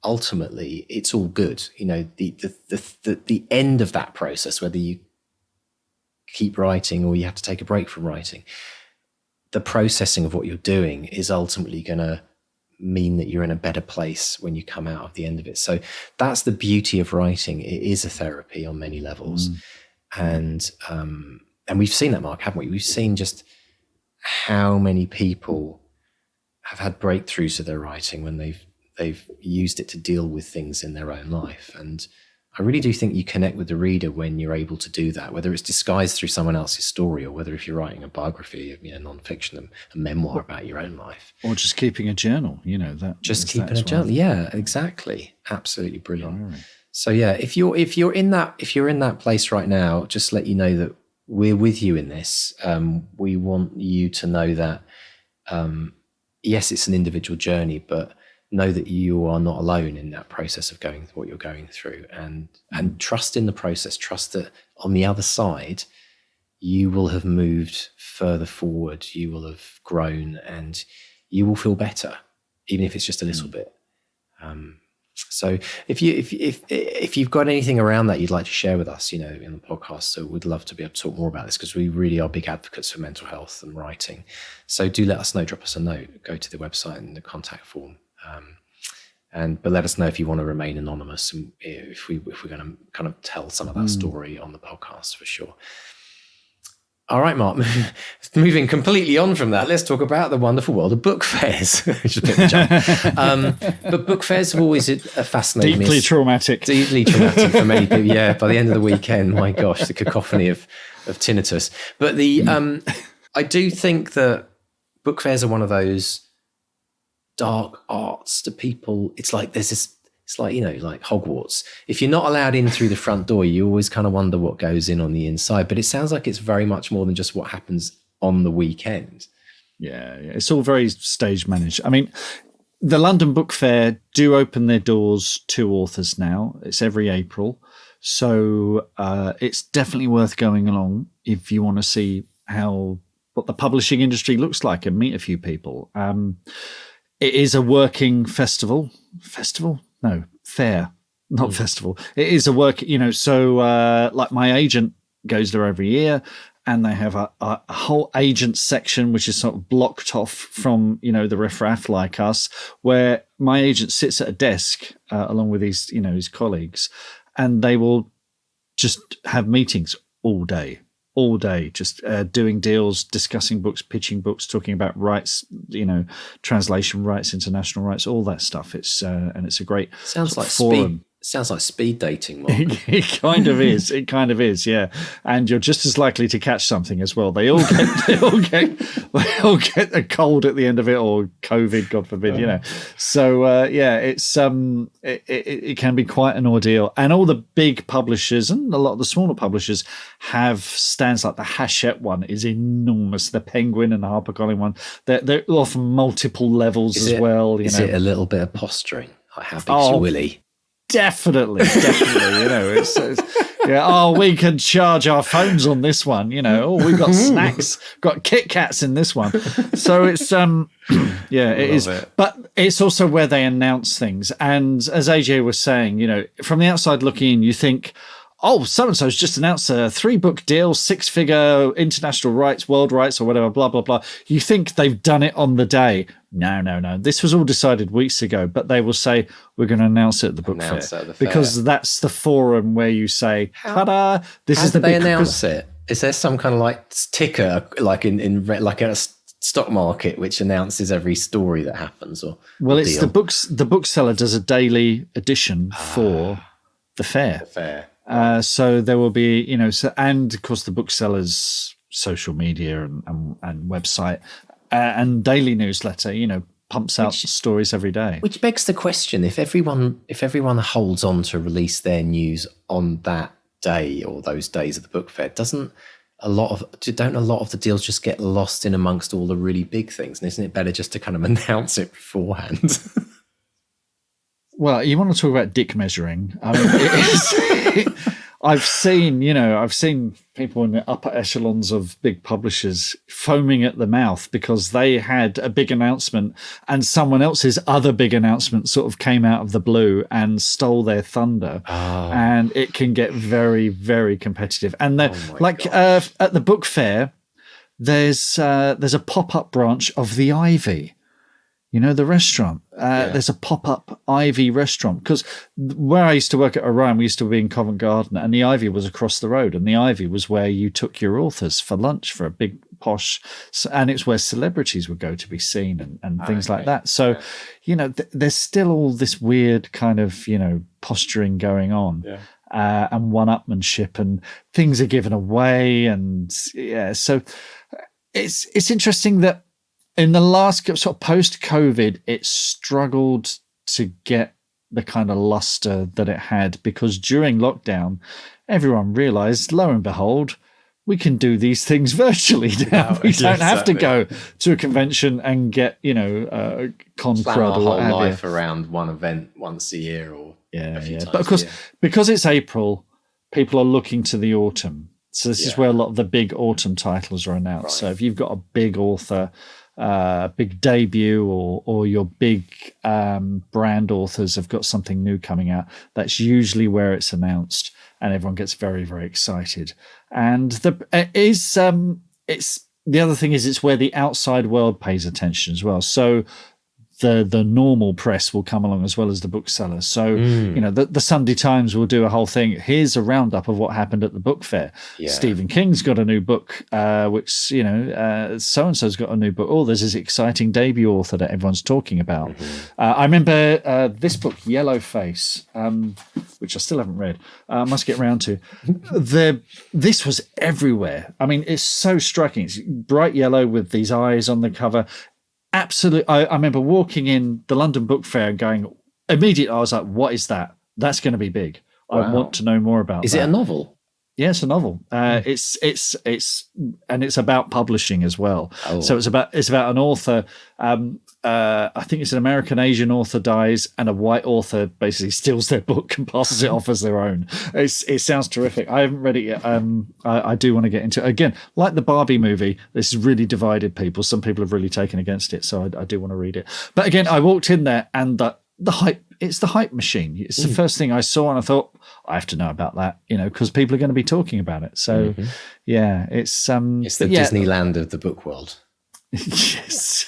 ultimately, it's all good. You know, the end of that process, whether you keep writing or you have to take a break from writing, the processing of what you're doing is ultimately going to mean that you're in a better place when you come out of the end of it. So that's the beauty of writing. It is a therapy on many levels. And we've seen that, Mark, haven't we? We've seen just how many people have had breakthroughs to their writing when they've used it to deal with things in their own life. And I really do think you connect with the reader when you're able to do that, whether it's disguised through someone else's story, or whether if you're writing a biography, non-fiction, a memoir about your own life, or just keeping a journal. Just keeping a journal. Yeah, exactly. Absolutely brilliant. So yeah, if you're in that place right now, just let you know that we're with you in this. We want you to know that yes, it's an individual journey, but know that you are not alone in that process of going through what you're going through, and trust in the process. Trust that on the other side, you will have moved further forward, you will have grown, and you will feel better, even if it's just a little bit. So if you've got anything around that you'd like to share with us, in the podcast, so we'd love to be able to talk more about this, because we really are big advocates for mental health and writing. So do let us know, drop us a note, go to the website and the contact form. But let us know if you want to remain anonymous, and if we're going to kind of tell some of that story on the podcast, for sure. All right, Mark, moving completely on from that, let's talk about the wonderful world of book fairs. Which is a bit of a jump. But book fairs have always fascinated me. Deeply traumatic for many people. Yeah, by the end of the weekend, my gosh, the cacophony of tinnitus. But I do think that book fairs are one of those dark arts to people. It's like it's like like Hogwarts. If you're not allowed in through the front door, you always kind of wonder what goes in on the inside. But it sounds like it's very much more than just what happens on the weekend. Yeah, it's all very stage managed. I mean, the London Book Fair do open their doors to authors now. It's every April, so it's definitely worth going along if you want to see what the publishing industry looks like and meet a few people. It is a working festival. No, fair, not festival. It is a work, so like my agent goes there every year, and they have a whole agent section, which is sort of blocked off from, the riffraff like us, where my agent sits at a desk along with his colleagues, and they will just have meetings all day, just doing deals, discussing books, pitching books, talking about rights, translation rights, international rights, all that stuff. It's a great forum. Sounds like speed dating, Mark. It kind of is, yeah. And you're just as likely to catch something as well. They all get a cold at the end of it, or COVID, God forbid, So it's it can be quite an ordeal. And all the big publishers and a lot of the smaller publishers have stands. Like the Hachette one is enormous. The Penguin and the HarperCollins one, they're often multiple levels as well. Is it a little bit of posturing? Like how big's Willie? Definitely. It's we can charge our phones on this one. We've got snacks, got Kit Kats in this one. So it's it is. But it's also where they announce things. And as AJ was saying, from the outside looking in, you think, oh, so-and-so's just announced a 3-book deal, 6-figure international rights, world rights, or whatever, blah, blah, blah. You think they've done it on the day. No. This was all decided weeks ago, but they will say, we're going to announce it at the book fair. Because that's the forum where you say, ta-da, this is the big... How do they announce it? Is there some kind of ticker, like in like a stock market, which announces every story that happens? It's the books. The bookseller does a daily edition for the fair. So there will be, and of course the bookseller's social media and website and daily newsletter, pumps out stories every day. Which begs the question: if everyone holds on to release their news on that day or those days of the book fair, doesn't don't a lot of the deals just get lost in amongst all the really big things? And isn't it better just to kind of announce it beforehand? Well, you want to talk about dick measuring. I mean, I've seen people in the upper echelons of big publishers foaming at the mouth because they had a big announcement and someone else's other big announcement sort of came out of the blue and stole their thunder. Oh. And it can get very, very competitive. And at the book fair, there's a pop-up branch of the Ivy. You know, the restaurant. There's a pop-up Ivy restaurant. Because where I used to work at Orion, we used to be in Covent Garden, and the Ivy was across the road. And the Ivy was where you took your authors for lunch for a big posh, and it's where celebrities would go to be seen and things like that. So, you know, there's still all this weird kind of, you know, posturing going on. Yeah. And one-upmanship, and things are given away. And so it's interesting that in the last sort of post-COVID, it struggled to get the kind of luster that it had, because during lockdown, everyone realized, lo and behold, we can do these things virtually now. We don't have to go to a convention and get, you know, con crud or what have you. Life around one event once a year or a few times. But of course, because it's April, people are looking to the autumn. So this is where a lot of the big autumn titles are announced. Right. So if you've got a big author, big debut, or your big brand authors have got something new coming out, that's usually where it's announced, and everyone gets very, very excited. And it's the other thing is it's where the outside world pays attention as well. So the normal press will come along as well as the booksellers. So, you know, the Sunday Times will do a whole thing. Here's a roundup of what happened at the book fair. Yeah. Stephen King's got a new book, which, you know, so-and-so's got a new book. Oh, there's this exciting debut author that everyone's talking about. I remember this book, Yellowface, which I still haven't read. Must get round to. This was everywhere. I mean, it's so striking. It's bright yellow with these eyes on the cover. Absolutely. I remember walking in the London Book Fair and going, immediately I was like, what is that? That's going to be big. Wow. I want to know more about Is that. It a novel? Yeah, it's a novel. It's about publishing as well. Oh. So it's about an author. I think it's an American Asian author dies, and a white author basically steals their book and passes it off as their own. It sounds terrific. I haven't read it yet. I do want to get into it. Again, like the Barbie movie, this has really divided people. Some people have really taken against it, so I do want to read it. But again, I walked in there, and the hype. It's the hype machine. It's the first thing I saw, and I thought, I have to know about that, you know, because people are going to be talking about it. So, it's the Disneyland of the book world. yes.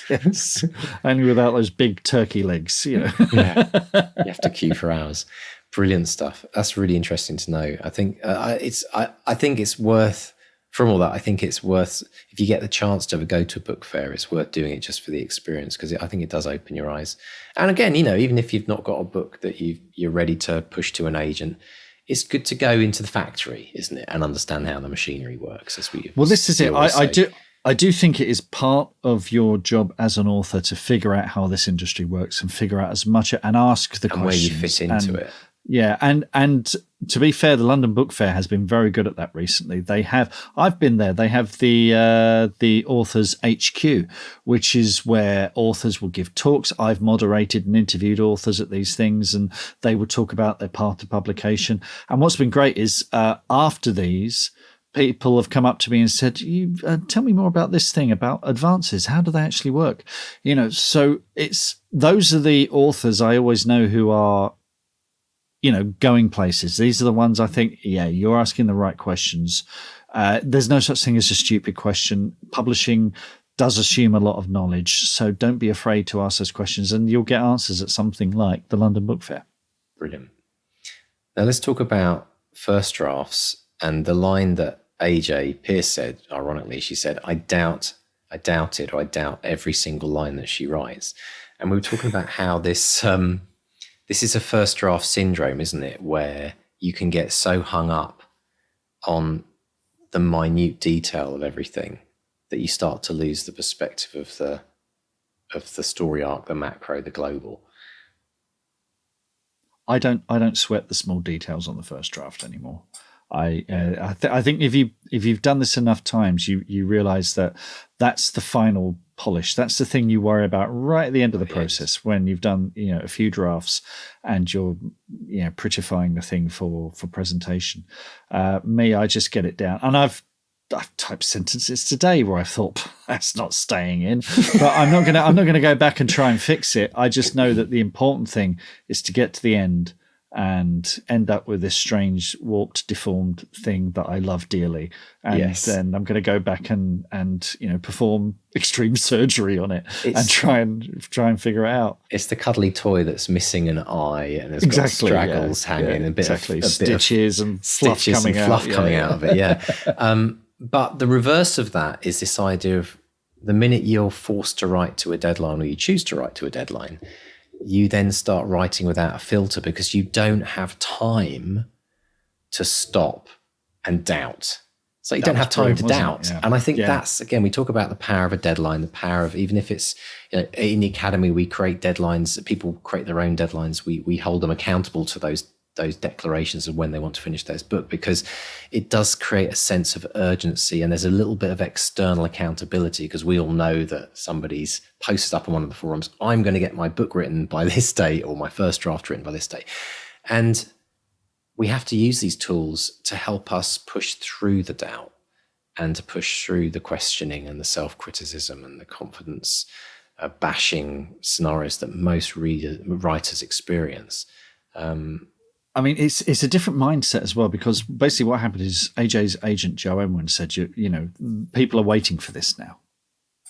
Only without those big turkey legs, you know. You have to queue for hours. Brilliant stuff. That's really interesting to know. I think I think it's worth. From all that, I think it's worth, if you get the chance to ever go to a book fair, it's worth doing it just for the experience, because I think it does open your eyes. And again, you know, even if you've not got a book that you're ready to push to an agent, it's good to go into the factory, isn't it, and understand how the machinery works. This is it. I do think it is part of your job as an author to figure out how this industry works and figure out as much and ask the questions. Where you fit into it. Yeah, and to be fair, the London Book Fair has been very good at that recently. I've been there. They have the Authors HQ, which is where authors will give talks. I've moderated and interviewed authors at these things, and they would talk about their path to publication. And what's been great is after these, people have come up to me and said, "You tell me more about this thing about advances. How do they actually work?" You know, so those are the authors I always know who are, you know, going places. These are the ones I think, you're asking the right questions. There's no such thing as a stupid question. Publishing does assume a lot of knowledge, so don't be afraid to ask those questions, and you'll get answers at something like the London Book Fair. Brilliant. Now let's talk about first drafts and the line that AJ Pearce said. Ironically, she said, I doubt every single line that she writes. And we were talking about how this is a first draft syndrome, isn't it? Where you can get so hung up on the minute detail of everything that you start to lose the perspective of the story arc, the macro, the global. I don't sweat the small details on the first draft anymore. I think if you've done this enough times, you realize that that's the final polish. That's the thing you worry about right at the end of the process, when you've done a few drafts and you're prettifying the thing for presentation. I just get it down, and I've typed sentences today where I thought that's not staying in, but I'm not gonna go back and try and fix it. I just know that the important thing is to get to the end and end up with this strange, warped, deformed thing that I love dearly. And then I'm going to go back and perform extreme surgery on it and try and figure it out. It's the cuddly toy that's missing an eye and has got straggles hanging, a bit of stitches and fluff coming out of it. Yeah. But the reverse of that is this idea of the minute you're forced to write to a deadline, or you choose to write to a deadline, you then start writing without a filter, because you don't have time to stop and doubt. So you don't have time to doubt. Yeah. And I think that's, again, we talk about the power of a deadline, the power of, even if it's in the academy, we create deadlines, people create their own deadlines. We hold them accountable to those declarations of when they want to finish their book, because it does create a sense of urgency, and there's a little bit of external accountability, because we all know that somebody's posted up on one of the forums, I'm going to get my book written by this date, or my first draft written by this date. And we have to use these tools to help us push through the doubt, and to push through the questioning and the self-criticism and the confidence bashing scenarios that most writers experience. I mean, it's a different mindset as well, because basically what happened is AJ's agent, Joe Enwin, said, people are waiting for this now,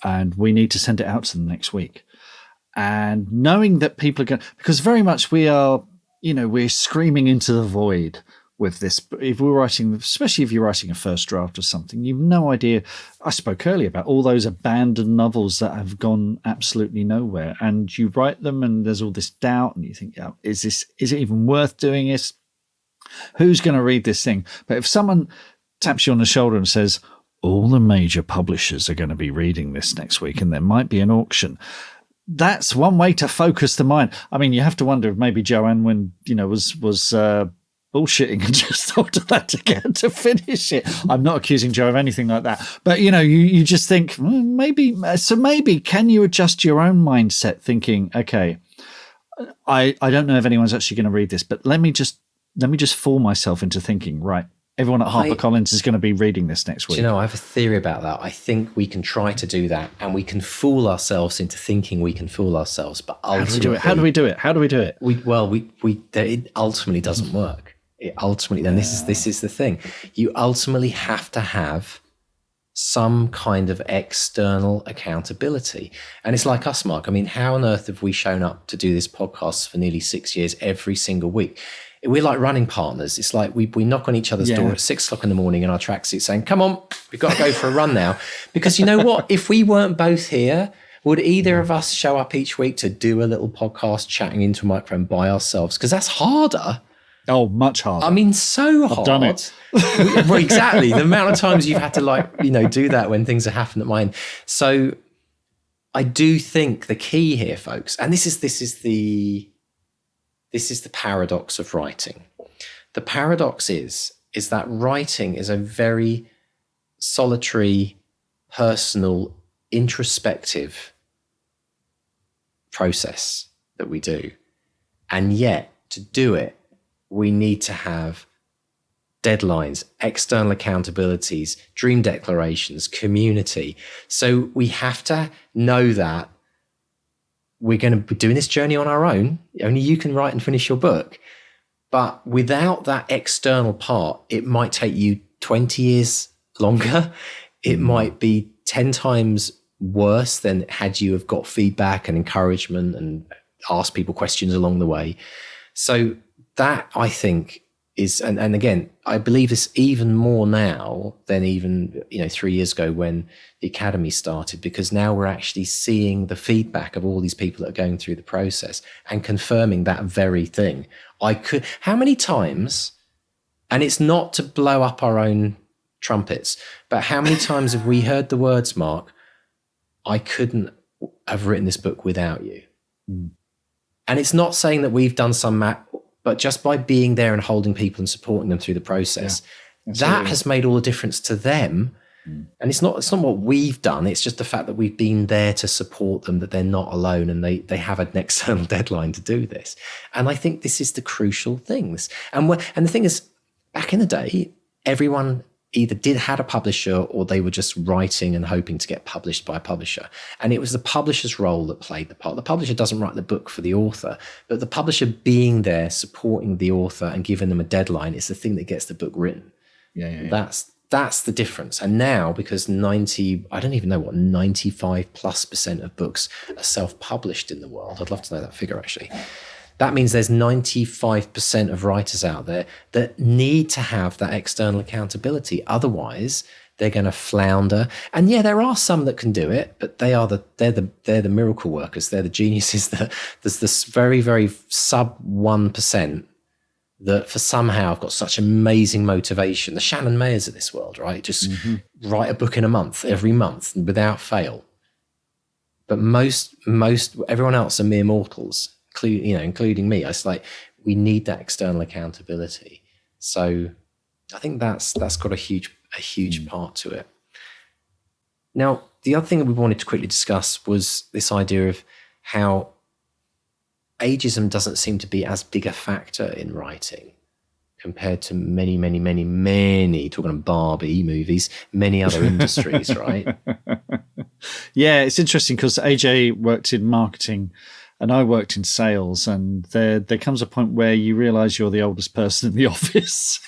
and we need to send it out to them next week. And knowing that people are going, because very much we're screaming into the void with this. If we're writing, especially if you're writing a first draft or something, you've no idea. I spoke earlier about all those abandoned novels that have gone absolutely nowhere, and you write them and there's all this doubt, and you think, is it even worth doing this? Who's going to read this thing? But if someone taps you on the shoulder and says, all the major publishers are going to be reading this next week, and there might be an auction, that's one way to focus the mind. I mean, you have to wonder if maybe Joe Enwin, was bullshitting and just thought of that to finish it. I'm not accusing Joe of anything like that, but you just think maybe can you adjust your own mindset, thinking, okay, I don't know if anyone's actually going to read this, but let me just fool myself into thinking, right, everyone at HarperCollins is going to be reading this next week. I have a theory about that. I think we can try to do that, and we can fool ourselves into thinking we can fool ourselves, but ultimately, how do we do it? It ultimately doesn't work. This is the thing. You ultimately have to have some kind of external accountability. And it's like us, Mark. I mean, how on earth have we shown up to do this podcast for nearly 6 years every single week? We're like running partners. It's like we knock on each other's door at 6 o'clock in the morning in our tracksuit saying, come on, we've got to go for a run now. Because you know what? If we weren't both here, would either of us show up each week to do a little podcast chatting into a microphone by ourselves? Because that's harder. Oh, much harder. I mean, so hard. I've done it. Well, exactly. The amount of times you've had to do that when things are happening at my end. So I do think the key here, folks, and this is the paradox of writing. The paradox is that writing is a very solitary, personal, introspective process that we do. And yet, to do it, we need to have deadlines, external accountabilities, dream declarations, community. So we have to know that we're going to be doing this journey on our own. Only you can write and finish your book. But without that external part, it might take you 20 years longer. It might be 10 times worse than had you have got feedback and encouragement and asked people questions along the way. So that, I think, is, and again, I believe this even more now than even 3 years ago when the Academy started, because now we're actually seeing the feedback of all these people that are going through the process and confirming that very thing. How many times, and it's not to blow up our own trumpets, but how many times have we heard the words, Mark, I couldn't have written this book without you? And it's not saying that we've done but just by being there and holding people and supporting them through the process, That has made all the difference to them. And it's not what we've done. It's just the fact that we've been there to support them, that they're not alone, and they have an external deadline to do this. And I think this is the crucial things. And the thing is, back in the day, everyone either had a publisher, or they were just writing and hoping to get published by a publisher. And it was the publisher's role that played the part. The publisher doesn't write the book for the author, but the publisher being there, supporting the author and giving them a deadline is the thing that gets the book written. That's the difference. And now, because 95%+ of books are self-published in the world. I'd love to know that figure, actually. That means there's 95% of writers out there that need to have that external accountability. Otherwise, they're going to flounder. And yeah, there are some that can do it, but they're the miracle workers. They're the geniuses. There's this very, very sub 1% that for somehow have got such amazing motivation. The Shannon Mayers of this world, right? Just write a book in a month, every month, without fail. But most everyone else are mere mortals, including me. It's like, we need that external accountability. So I think that's got a huge part to it. Now, the other thing that we wanted to quickly discuss was this idea of how ageism doesn't seem to be as big a factor in writing compared to many, talking about Barbie movies, many other industries, right? Yeah, it's interesting because AJ worked in marketing and I worked in sales, and there comes a point where you realize you're the oldest person in the office.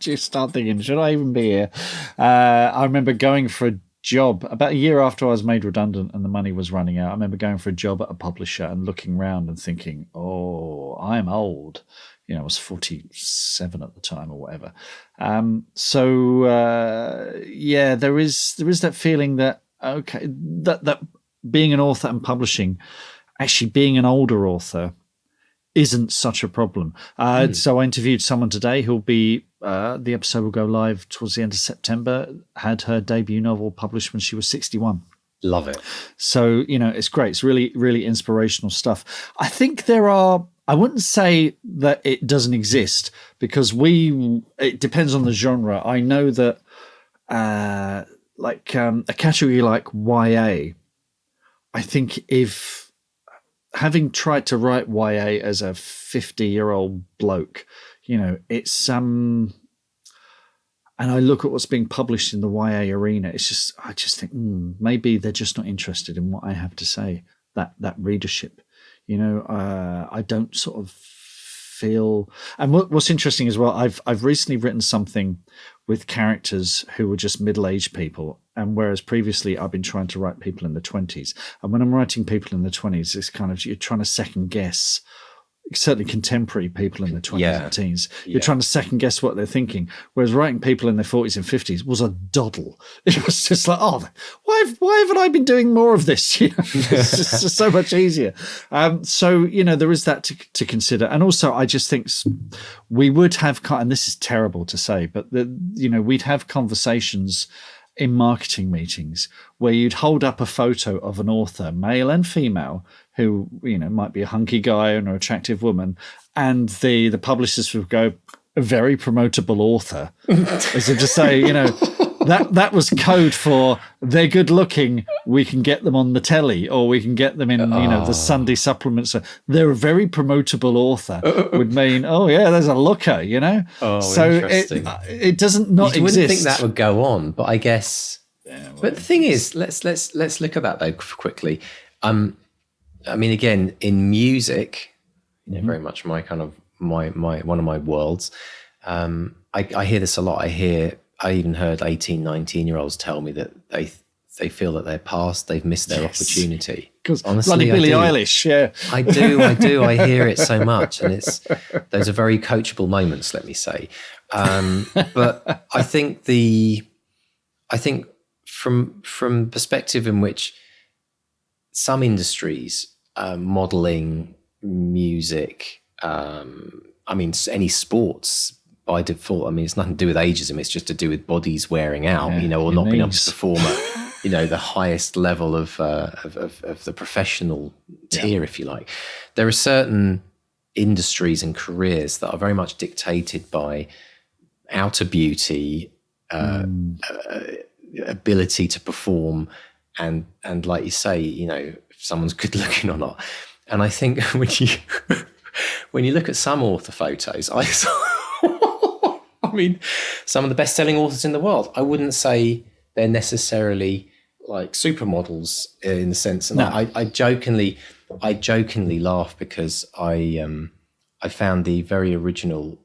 You start thinking, should I even be here? I remember going for a job about a year after I was made redundant and the money was running out. I remember going for a job at a publisher and looking around and thinking, oh, I'm old. I was 47 at the time or whatever. There is that feeling that, okay, that being an author and publishing, actually being an older author isn't such a problem. So I interviewed someone today who'll be, the episode will go live towards the end of September, had her debut novel published when she was 61. Love it. So, it's great. It's really, really inspirational stuff. I think I wouldn't say that it doesn't exist, because it depends on the genre. I know that a category like YA, I think if having tried to write YA as a 50-year-old bloke, it's and I look at what's being published in the YA arena, I just think maybe they're just not interested in what I have to say. That readership, I don't sort of feel. And what's interesting as well, I've recently written something with characters who were just middle-aged people, and whereas previously I've been trying to write people in the 20s, and when I'm writing people in the 20s, it's kind of, you're trying to second guess. Certainly contemporary people in the 20s and teens, you're trying to second guess what they're thinking, whereas writing people in their 40s and 50s was a doddle. It was just like, why haven't I been doing more of this? It's just so much easier. There is that to consider. And also I just think we would have, and this is terrible to say, but we'd have conversations in marketing meetings where you'd hold up a photo of an author, male and female, who might be a hunky guy and an attractive woman, and the publishers would go, a very promotable author, as if to say, that was code for they're good looking, we can get them on the telly, or we can get them in the Sunday supplements. So they're a very promotable author would mean, oh yeah, there's a looker, so interesting. It doesn't not you exist. Wouldn't think that would go on, but I guess but the thing is, let's look at that though quickly. I mean, again, in music, very much my kind of my one of my worlds. I hear this a lot. I even heard 18, 19-year-olds tell me that they feel that they're past, they've missed their opportunity. Because honestly, Billie Eilish, yeah. I do. I hear it so much, and those are very coachable moments, let me say. But I think from perspective in which some industries, modeling, music, any sports by default, it's nothing to do with ageism, it's just to do with bodies wearing out, or not being able to perform at the highest level of the professional tier, if you like. There are certain industries and careers that are very much dictated by outer beauty, ability to perform, and like you say, if someone's good looking or not. And I think when you look at some author photos, I mean, some of the best-selling authors in the world, I wouldn't say they're necessarily like supermodels in the sense. And no. I jokingly laugh because I found the very original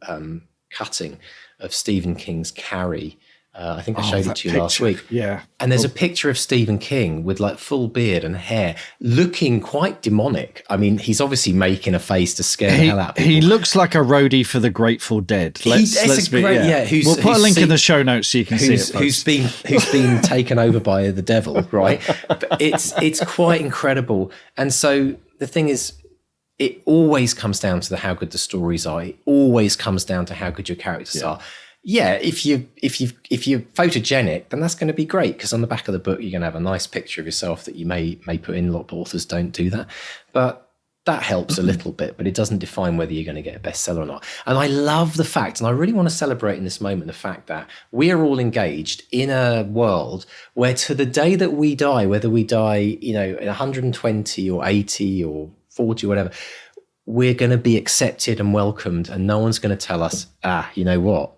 cutting of Stephen King's Carrie. I think I showed it to you last week. Yeah. And there's a picture of Stephen King with like full beard and hair looking quite demonic. I mean, he's obviously making a face to scare the hell out of people. He looks like a roadie for the Grateful Dead. We'll put a link in the show notes so you can see it. Who's been taken over by the devil, right? But it's quite incredible. And so the thing is, it always comes down to how good the stories are. It always comes down to how good your characters are. Yeah, if you're photogenic, then that's going to be great because on the back of the book you're going to have a nice picture of yourself that you may put in. A lot of authors don't do that, but that helps a little bit. But it doesn't define whether you're going to get a bestseller or not. And I love the fact, and I really want to celebrate in this moment the fact that we are all engaged in a world where to the day that we die, whether we die, at 120 or 80 or 40 or whatever, we're going to be accepted and welcomed, and no one's going to tell us, you know what?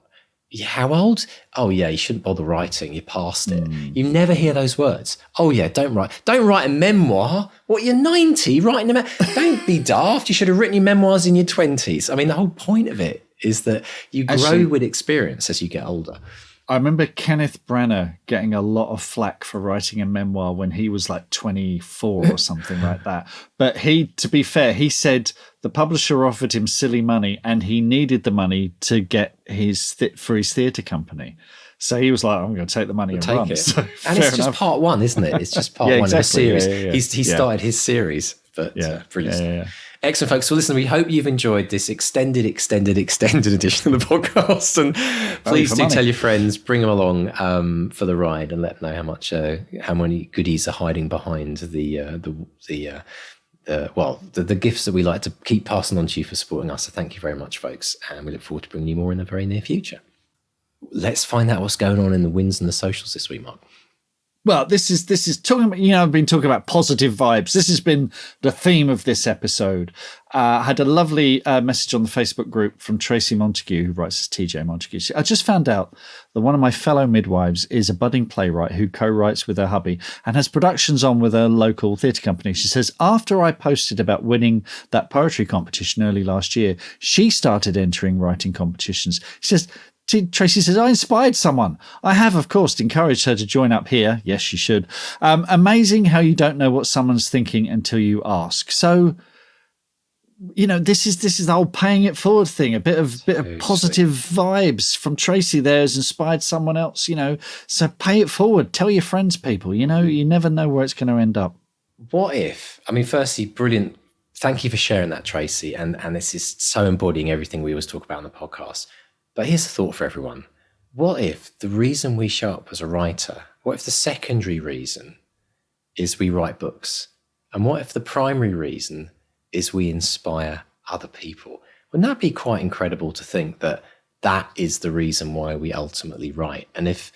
How old? Oh yeah, you shouldn't bother writing. You passed it. You never hear those words. Oh yeah, don't write a memoir. What, you're 90 writing a memoir? Don't be daft. You should have written your memoirs in your 20s. I mean, the whole point of it is that you grow with experience as you get older. I remember Kenneth Branagh getting a lot of flack for writing a memoir when he was like 24 or something like that. But to be fair, he said the publisher offered him silly money and he needed the money to get for his theatre company. So he was like, I'm going to take the money and run. So, and it's just part one, isn't it? It's just part one of a series. He started his series, but brilliant. Yeah. Excellent, folks. So listen, we hope you've enjoyed this extended edition of the podcast. And please do tell your friends, bring them along for the ride and let them know how many goodies are hiding behind the gifts that we like to keep passing on to you for supporting us. So thank you very much, folks. And we look forward to bringing you more in the very near future. Let's find out what's going on in the wins and the socials this week, Mark. Well, this is talking about, I've been talking about positive vibes. This has been the theme of this episode. I had a lovely message on the Facebook group from Tracy Montague, who writes as TJ Montague. I just found out that one of my fellow midwives is a budding playwright who co-writes with her hubby and has productions on with a local theatre company. She says, after I posted about winning that poetry competition early last year, she started entering writing competitions. She says, Tracy says, I inspired someone. I have, of course, encouraged her to join up here. Yes, she should. Amazing how you don't know what someone's thinking until you ask. So, this is the whole paying it forward thing. A bit of positive vibes from Tracy there has inspired someone else, So pay it forward. Tell your friends, people. You never know where it's going to end up. What if? I mean, firstly, brilliant. Thank you for sharing that, Tracy. And this is so embodying everything we always talk about on the podcast. But here's a thought for everyone. What if the reason we show up as a writer, what if the secondary reason is we write books? And what if the primary reason is we inspire other people? Wouldn't that be quite incredible to think that that is the reason why we ultimately write? And if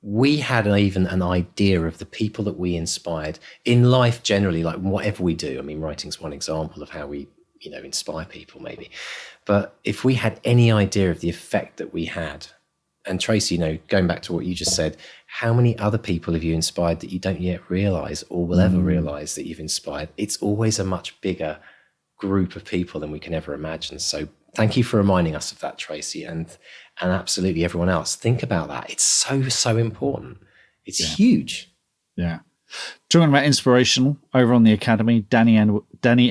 we had even an idea of the people that we inspired in life generally, like whatever we do, I mean, writing's one example of how we inspire people maybe. But if we had any idea of the effect that we had, and Tracy, going back to what you just said, how many other people have you inspired that you don't yet realize or will ever realize that you've inspired? It's always a much bigger group of people than we can ever imagine. So thank you for reminding us of that, Tracy, and absolutely everyone else. Think about that. It's so important. It's huge. Yeah. Talking about inspirational, over on the Academy, Danny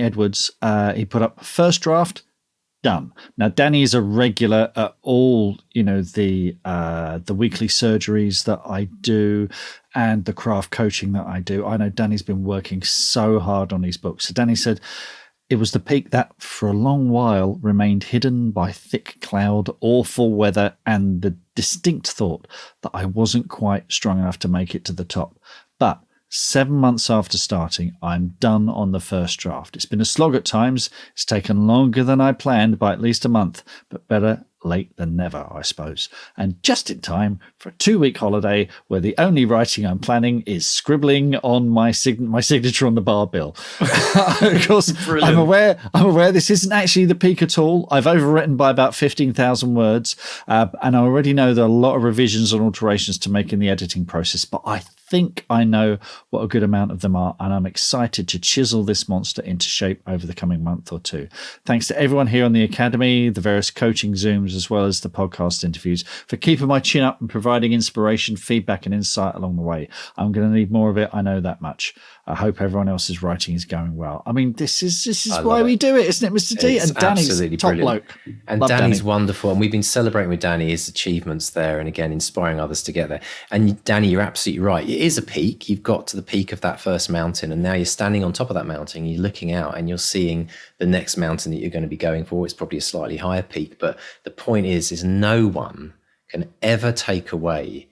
Edwards, he put up first draft, done. Now, Danny is a regular at all, the weekly surgeries that I do and the craft coaching that I do. I know Danny's been working so hard on his books. So Danny said, it was the peak that for a long while remained hidden by thick cloud, awful weather, and the distinct thought that I wasn't quite strong enough to make it to the top. But 7 months after starting, I'm done on the first draft. It's been a slog at times. It's taken longer than I planned by at least a month, but better late than never, I suppose. And just in time for a 2-week holiday where the only writing I'm planning is scribbling on my signature on the bar bill. Of course, I'm aware this isn't actually the peak at all. I've overwritten by about 15,000 words, and I already know there are a lot of revisions and alterations to make in the editing process, but I think I know what a good amount of them are, and I'm excited to chisel this monster into shape over the coming month or two. Thanks to everyone here on the Academy, the various coaching Zooms, as well as the podcast interviews, for keeping my chin up and providing inspiration, feedback, and insight along the way. I'm going to need more of it, I know that much. I hope everyone else's writing is going well. I mean, this is why we do it, isn't it, Mr. D? It's and Danny's top brilliant. bloke. And Love Danny's Danny. wonderful. And we've been celebrating with Danny his achievements there, and again, inspiring others to get there. And Danny, you're absolutely right. It is a peak. You've got to the peak of that first mountain, and now you're standing on top of that mountain, you're looking out and you're seeing the next mountain that you're going to be going for. It's probably a slightly higher peak. But the point is no one can ever take away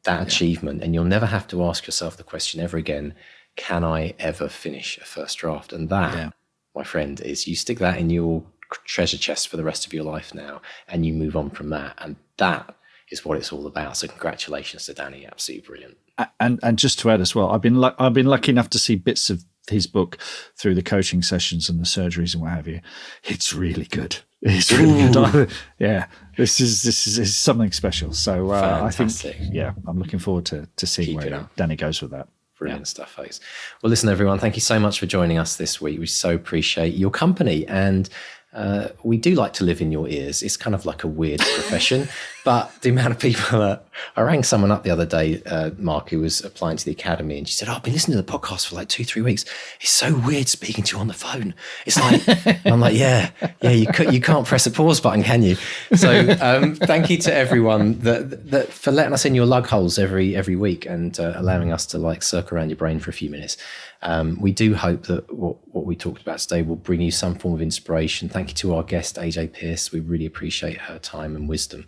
that achievement. And you'll never have to ask yourself the question ever again, can I ever finish a first draft? And that, my friend, is you stick that in your treasure chest for the rest of your life now, and you move on from that. And that is what it's all about. So congratulations to Danny. Absolutely brilliant. And just to add as well, I've been lucky enough to see bits of his book through the coaching sessions and the surgeries and what have you. It's really good. It's really good. Yeah, this is something special. So I think, I'm looking forward to seeing where Danny goes with that. Brilliant stuff, folks. Well, listen, everyone, thank you so much for joining us this week. We so appreciate your company, and we do like to live in your ears. It's kind of like a weird profession, but the amount of people I rang someone up the other day, Mark, who was applying to the Academy, and she said, I've been listening to the podcast for like 2-3 weeks. It's so weird speaking to you on the phone. It's like, I'm like, yeah, you can't press a pause button, can you? So thank you to everyone that for letting us in your lug holes every week and allowing us to like circle around your brain for a few minutes. We do hope that what we talked about today will bring you some form of inspiration. Thank you to our guest, AJ Pearce. We really appreciate her time and wisdom.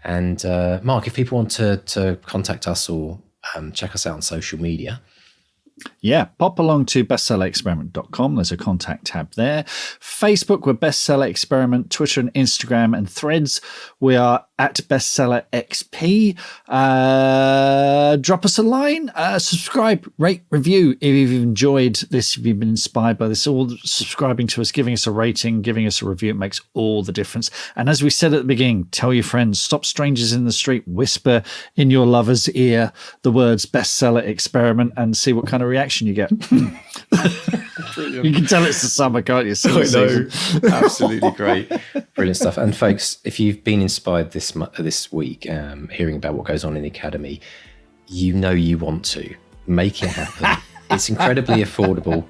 And Mark, if people want to contact us or check us out on social media. Yeah, pop along to bestsellerexperiment.com. There's a contact tab there. Facebook, we're Bestseller Experiment. Twitter and Instagram and Threads, we are at BestsellerXP. Drop us a line. Subscribe, rate, review if you've enjoyed this, if you've been inspired by this. All subscribing to us, giving us a rating, giving us a review, it makes all the difference. And as we said at the beginning, tell your friends, stop strangers in the street, whisper in your lover's ear the words Bestseller Experiment and see what kind of reaction you get. You can tell it's the summer, can't you? Absolutely great. Brilliant stuff. And folks, if you've been inspired this week, hearing about what goes on in the Academy, you want to make it happen. It's incredibly affordable.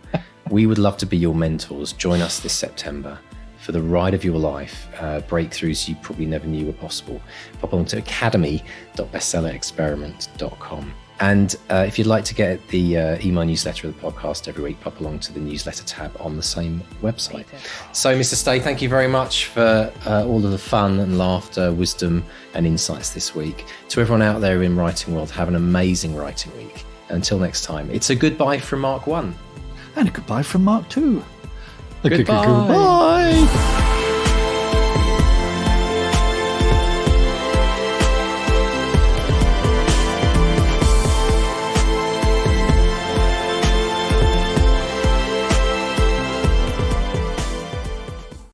We would love to be your mentors. Join us this September for the ride of your life, breakthroughs you probably never knew were possible. Pop on to academy.bestsellerexperiment.com. And if you'd like to get the email newsletter of the podcast every week, pop along to the newsletter tab on the same website. So, Mr. Stay, thank you very much for all of the fun and laughter, wisdom and insights this week. To everyone out there in writing world, have an amazing writing week. Until next time, it's a goodbye from Mark 1. And a goodbye from Mark 2. Goodbye. Goodbye.